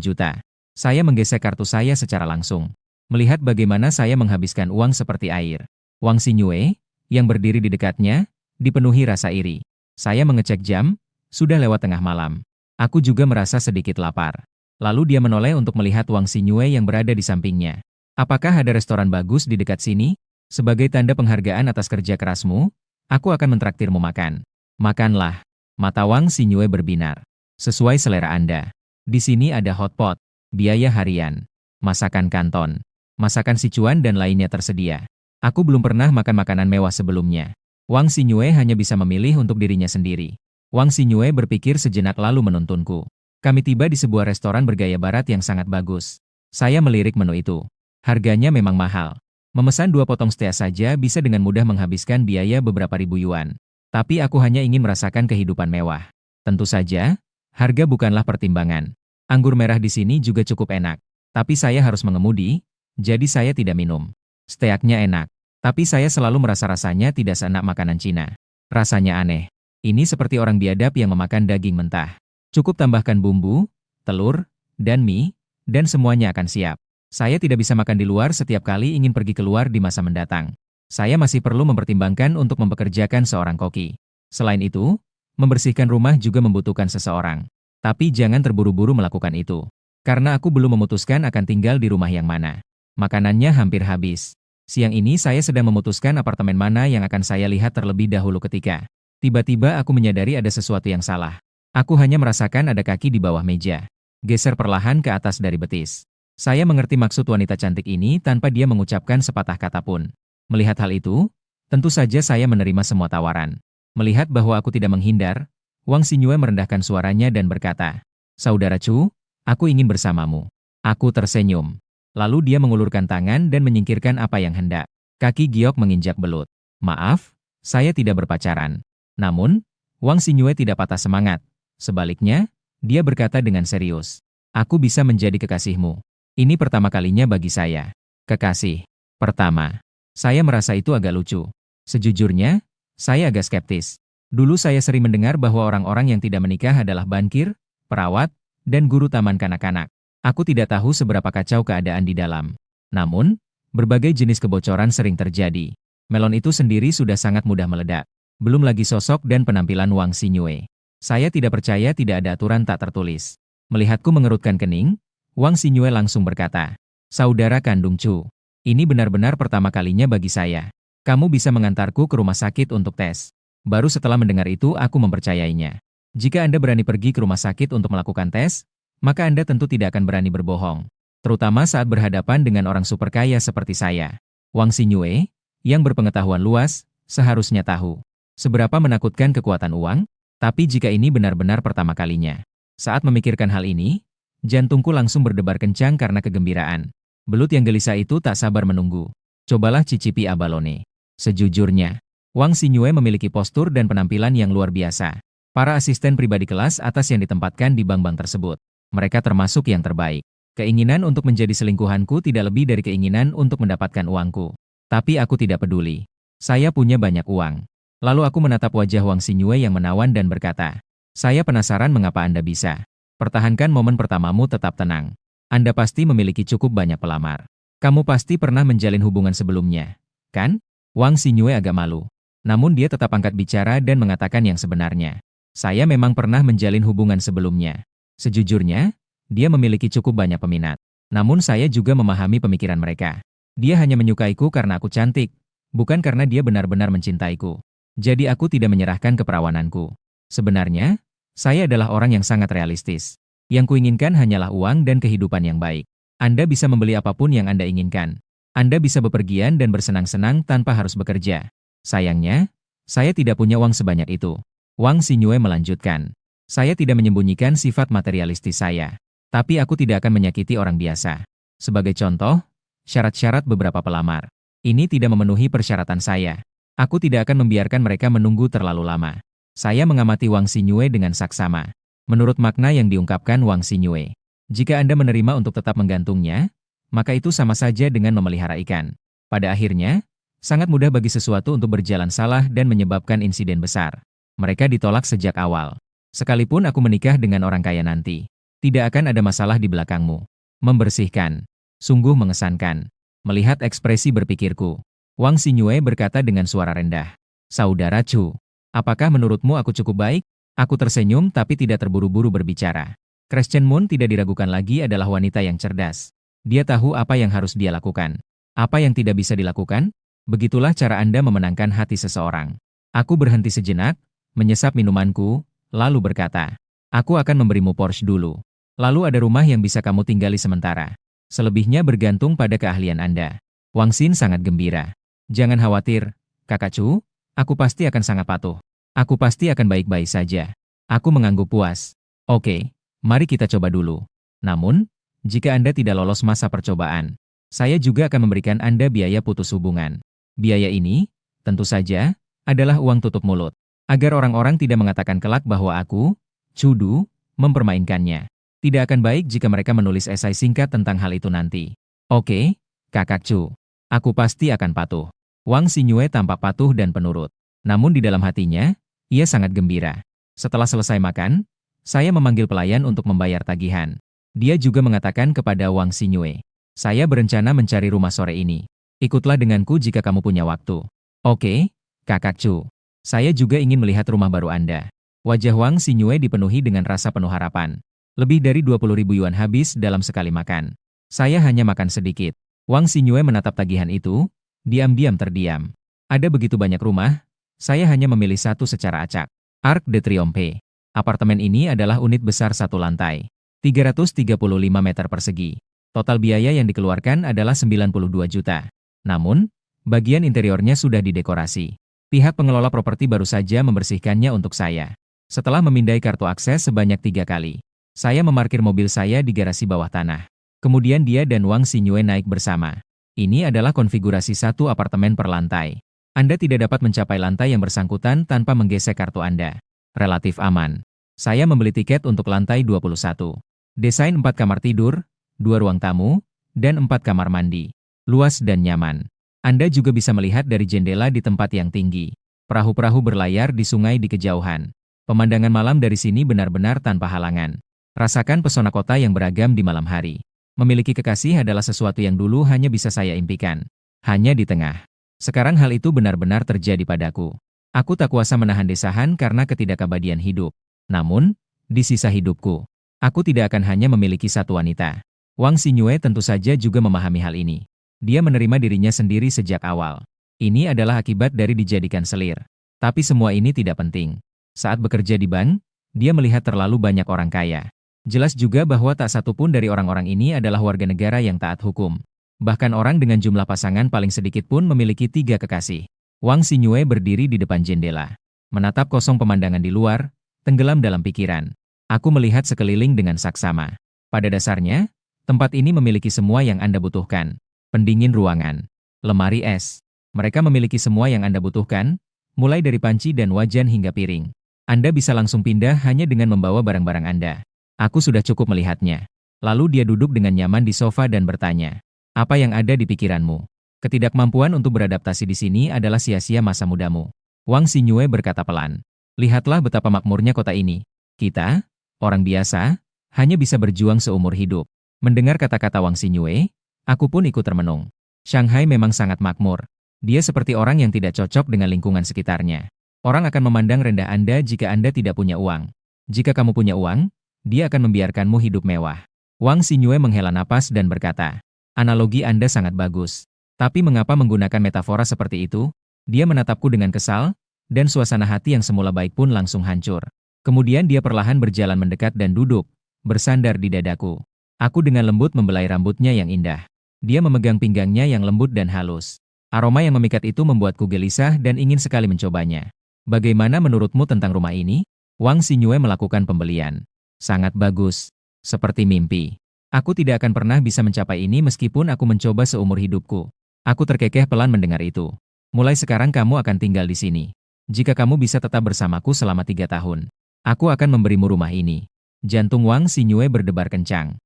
juta. Saya menggesek kartu saya secara langsung. Melihat bagaimana saya menghabiskan uang seperti air. Wang Xingyue, yang berdiri di dekatnya, dipenuhi rasa iri. Saya mengecek jam, sudah lewat tengah malam. Aku juga merasa sedikit lapar. Lalu dia menoleh untuk melihat Wang Xingyue yang berada di sampingnya. Apakah ada restoran bagus di dekat sini? Sebagai tanda penghargaan atas kerja kerasmu, aku akan mentraktirmu makan. Makanlah. Mata Wang Xingyue berbinar. Sesuai selera Anda. Di sini ada hotpot, biaya harian, masakan kanton, masakan Sichuan dan lainnya tersedia. Aku belum pernah makan makanan mewah sebelumnya. Wang Xingyue hanya bisa memilih untuk dirinya sendiri. Wang Xingyue berpikir sejenak lalu menuntunku. Kami tiba di sebuah restoran bergaya barat yang sangat bagus. Saya melirik menu itu. Harganya memang mahal. Memesan 2 potong steak saja bisa dengan mudah menghabiskan biaya beberapa ribu yuan. Tapi aku hanya ingin merasakan kehidupan mewah. Tentu saja, harga bukanlah pertimbangan. Anggur merah di sini juga cukup enak. Tapi saya harus mengemudi, jadi saya tidak minum. Steaknya enak. Tapi saya selalu merasa rasanya tidak seenak makanan Cina. Rasanya aneh. Ini seperti orang biadab yang memakan daging mentah. Cukup tambahkan bumbu, telur, dan mie, dan semuanya akan siap. Saya tidak bisa makan di luar setiap kali ingin pergi keluar di masa mendatang. Saya masih perlu mempertimbangkan untuk mempekerjakan seorang koki. Selain itu, membersihkan rumah juga membutuhkan seseorang. Tapi jangan terburu-buru melakukan itu. Karena aku belum memutuskan akan tinggal di rumah yang mana. Makanannya hampir habis. Siang ini saya sedang memutuskan apartemen mana yang akan saya lihat terlebih dahulu ketika tiba-tiba aku menyadari ada sesuatu yang salah. Aku hanya merasakan ada kaki di bawah meja. Geser perlahan ke atas dari betis. Saya mengerti maksud wanita cantik ini tanpa dia mengucapkan sepatah kata pun. Melihat hal itu, tentu saja saya menerima semua tawaran. Melihat bahwa aku tidak menghindar, Wang Xingyue merendahkan suaranya dan berkata, "Saudara Chu, aku ingin bersamamu." Aku tersenyum. Lalu dia mengulurkan tangan dan menyingkirkan apa yang hendak. Kaki Giok menginjak belut. "Maaf, saya tidak berpacaran." Namun, Wang Xingyue tidak patah semangat. Sebaliknya, dia berkata dengan serius, "Aku bisa menjadi kekasihmu. Ini pertama kalinya bagi saya." Kekasih pertama. Saya merasa itu agak lucu. Sejujurnya, saya agak skeptis. Dulu saya sering mendengar bahwa orang-orang yang tidak menikah adalah bankir, perawat, dan guru taman kanak-kanak. Aku tidak tahu seberapa kacau keadaan di dalam. Namun, berbagai jenis kebocoran sering terjadi. Melon itu sendiri sudah sangat mudah meledak. Belum lagi sosok dan penampilan Wang Xinyue. Saya tidak percaya tidak ada aturan tak tertulis. Melihatku mengerutkan kening, Wang Xinyue langsung berkata, "Saudara kandung Chu, ini benar-benar pertama kalinya bagi saya. Kamu bisa mengantarku ke rumah sakit untuk tes." Baru setelah mendengar itu aku mempercayainya. Jika Anda berani pergi ke rumah sakit untuk melakukan tes, maka Anda tentu tidak akan berani berbohong. Terutama saat berhadapan dengan orang super kaya seperti saya. Wang Xinyue, yang berpengetahuan luas, seharusnya tahu seberapa menakutkan kekuatan uang, tapi jika ini benar-benar pertama kalinya. Saat memikirkan hal ini, jantungku langsung berdebar kencang karena kegembiraan. Belut yang gelisah itu tak sabar menunggu. Cobalah cicipi abalone. Sejujurnya, Wang Xinyue memiliki postur dan penampilan yang luar biasa. Para asisten pribadi kelas atas yang ditempatkan di bank-bank tersebut. Mereka termasuk yang terbaik. Keinginan untuk menjadi selingkuhanku tidak lebih dari keinginan untuk mendapatkan uangku. Tapi aku tidak peduli. Saya punya banyak uang. Lalu aku menatap wajah Wang Xinyue yang menawan dan berkata, "Saya penasaran mengapa Anda bisa. Pertahankan momen pertamamu tetap tenang. Anda pasti memiliki cukup banyak pelamar. Kamu pasti pernah menjalin hubungan sebelumnya, kan?" Wang Xinyue agak malu. Namun dia tetap angkat bicara dan mengatakan yang sebenarnya. "Saya memang pernah menjalin hubungan sebelumnya. Sejujurnya, dia memiliki cukup banyak peminat. Namun saya juga memahami pemikiran mereka. Dia hanya menyukaiku karena aku cantik, bukan karena dia benar-benar mencintaiku. Jadi aku tidak menyerahkan keperawananku. Sebenarnya, saya adalah orang yang sangat realistis. Yang kuinginkan hanyalah uang dan kehidupan yang baik. Anda bisa membeli apapun yang Anda inginkan. Anda bisa bepergian dan bersenang-senang tanpa harus bekerja. Sayangnya, saya tidak punya uang sebanyak itu." Wang Xinyue melanjutkan, "Saya tidak menyembunyikan sifat materialistis saya. Tapi aku tidak akan menyakiti orang biasa. Sebagai contoh, syarat-syarat beberapa pelamar. Ini tidak memenuhi persyaratan saya. Aku tidak akan membiarkan mereka menunggu terlalu lama." Saya mengamati Wang Xinyue dengan saksama. Menurut makna yang diungkapkan Wang Xinyue, jika Anda menerima untuk tetap menggantungnya, maka itu sama saja dengan memelihara ikan. Pada akhirnya, sangat mudah bagi sesuatu untuk berjalan salah dan menyebabkan insiden besar. Mereka ditolak sejak awal. Sekalipun aku menikah dengan orang kaya nanti, tidak akan ada masalah di belakangmu. Membersihkan. Sungguh mengesankan. Melihat ekspresi berpikirku, Wang Xinyue berkata dengan suara rendah, "Saudara Chu, apakah menurutmu aku cukup baik?" Aku tersenyum tapi tidak terburu-buru berbicara. Christian Moon tidak diragukan lagi adalah wanita yang cerdas. Dia tahu apa yang harus dia lakukan. Apa yang tidak bisa dilakukan? Begitulah cara Anda memenangkan hati seseorang. Aku berhenti sejenak, menyesap minumanku, lalu berkata, "Aku akan memberimu Porsche dulu. Lalu ada rumah yang bisa kamu tinggali sementara. Selebihnya bergantung pada keahlian Anda." Wang Xin sangat gembira. "Jangan khawatir, Kakak Chu, aku pasti akan sangat patuh. Aku pasti akan baik-baik saja." Aku mengangguk puas. "Oke, mari kita coba dulu. Namun, jika Anda tidak lolos masa percobaan, saya juga akan memberikan Anda biaya putus hubungan. Biaya ini, tentu saja, adalah uang tutup mulut. Agar orang-orang tidak mengatakan kelak bahwa aku, Chudu, mempermainkannya. Tidak akan baik jika mereka menulis esai singkat tentang hal itu nanti." "Oke, Kakak Chu. Aku pasti akan patuh." Wang Xinyue tampak patuh dan penurut. Namun di dalam hatinya, ia sangat gembira. Setelah selesai makan, saya memanggil pelayan untuk membayar tagihan. Dia juga mengatakan kepada Wang Xinyue, "Saya berencana mencari rumah sore ini. Ikutlah denganku jika kamu punya waktu." "Oke, Kakak Chu. Saya juga ingin melihat rumah baru Anda." Wajah Wang Xinyue dipenuhi dengan rasa penuh harapan. Lebih dari 20.000 yuan habis dalam sekali makan. Saya hanya makan sedikit. Wang Xinyue menatap tagihan itu, diam-diam terdiam. Ada begitu banyak rumah, saya hanya memilih satu secara acak. Arc de Triomphe. Apartemen ini adalah unit besar satu lantai. 335 meter persegi. Total biaya yang dikeluarkan adalah 92 juta. Namun, bagian interiornya sudah didekorasi. Pihak pengelola properti baru saja membersihkannya untuk saya. Setelah memindai kartu akses sebanyak 3 kali, saya memarkir mobil saya di garasi bawah tanah. Kemudian dia dan Wang Xinyue naik bersama. Ini adalah konfigurasi satu apartemen per lantai. Anda tidak dapat mencapai lantai yang bersangkutan tanpa menggesek kartu Anda. Relatif aman. Saya membeli tiket untuk lantai 21. Desain 4 kamar tidur, 2 ruang tamu, dan 4 kamar mandi. Luas dan nyaman. Anda juga bisa melihat dari jendela di tempat yang tinggi. Perahu-perahu berlayar di sungai di kejauhan. Pemandangan malam dari sini benar-benar tanpa halangan. Rasakan pesona kota yang beragam di malam hari. Memiliki kekasih adalah sesuatu yang dulu hanya bisa saya impikan. Hanya di tengah. Sekarang hal itu benar-benar terjadi padaku. Aku tak kuasa menahan desahan karena ketidakabadian hidup. Namun, di sisa hidupku, aku tidak akan hanya memiliki satu wanita. Wang Xinyue tentu saja juga memahami hal ini. Dia menerima dirinya sendiri sejak awal. Ini adalah akibat dari dijadikan selir. Tapi semua ini tidak penting. Saat bekerja di bank, dia melihat terlalu banyak orang kaya. Jelas juga bahwa tak satu pun dari orang-orang ini adalah warga negara yang taat hukum. Bahkan orang dengan jumlah pasangan paling sedikit pun memiliki 3 kekasih. Wang Xinyue berdiri di depan jendela. Menatap kosong pemandangan di luar, tenggelam dalam pikiran. Aku melihat sekeliling dengan saksama. Pada dasarnya, tempat ini memiliki semua yang Anda butuhkan. Pendingin ruangan, lemari es. Mereka memiliki semua yang Anda butuhkan, mulai dari panci dan wajan hingga piring. Anda bisa langsung pindah hanya dengan membawa barang-barang Anda. Aku sudah cukup melihatnya. Lalu dia duduk dengan nyaman di sofa dan bertanya, "Apa yang ada di pikiranmu?" Ketidakmampuan untuk beradaptasi di sini adalah sia-sia masa mudamu. Wang Xinyue berkata pelan. Lihatlah betapa makmurnya kota ini. Kita, orang biasa, hanya bisa berjuang seumur hidup. Mendengar kata-kata Wang Xinyue, aku pun ikut termenung. Shanghai memang sangat makmur. Dia seperti orang yang tidak cocok dengan lingkungan sekitarnya. Orang akan memandang rendah Anda jika Anda tidak punya uang. Jika kamu punya uang, dia akan membiarkanmu hidup mewah. Wang Xinyue menghela napas dan berkata, analogi Anda sangat bagus. Tapi mengapa menggunakan metafora seperti itu? Dia menatapku dengan kesal, dan suasana hati yang semula baik pun langsung hancur. Kemudian dia perlahan berjalan mendekat dan duduk, bersandar di dadaku. Aku dengan lembut membelai rambutnya yang indah. Dia memegang pinggangnya yang lembut dan halus. Aroma yang memikat itu membuatku gelisah dan ingin sekali mencobanya. Bagaimana menurutmu tentang rumah ini? Wang Xinyue melakukan pembelian. Sangat bagus. Seperti mimpi. Aku tidak akan pernah bisa mencapai ini meskipun aku mencoba seumur hidupku. Aku terkekeh pelan mendengar itu. Mulai sekarang kamu akan tinggal di sini. Jika kamu bisa tetap bersamaku selama 3 tahun, aku akan memberimu rumah ini. Jantung Wang Xinyue berdebar kencang.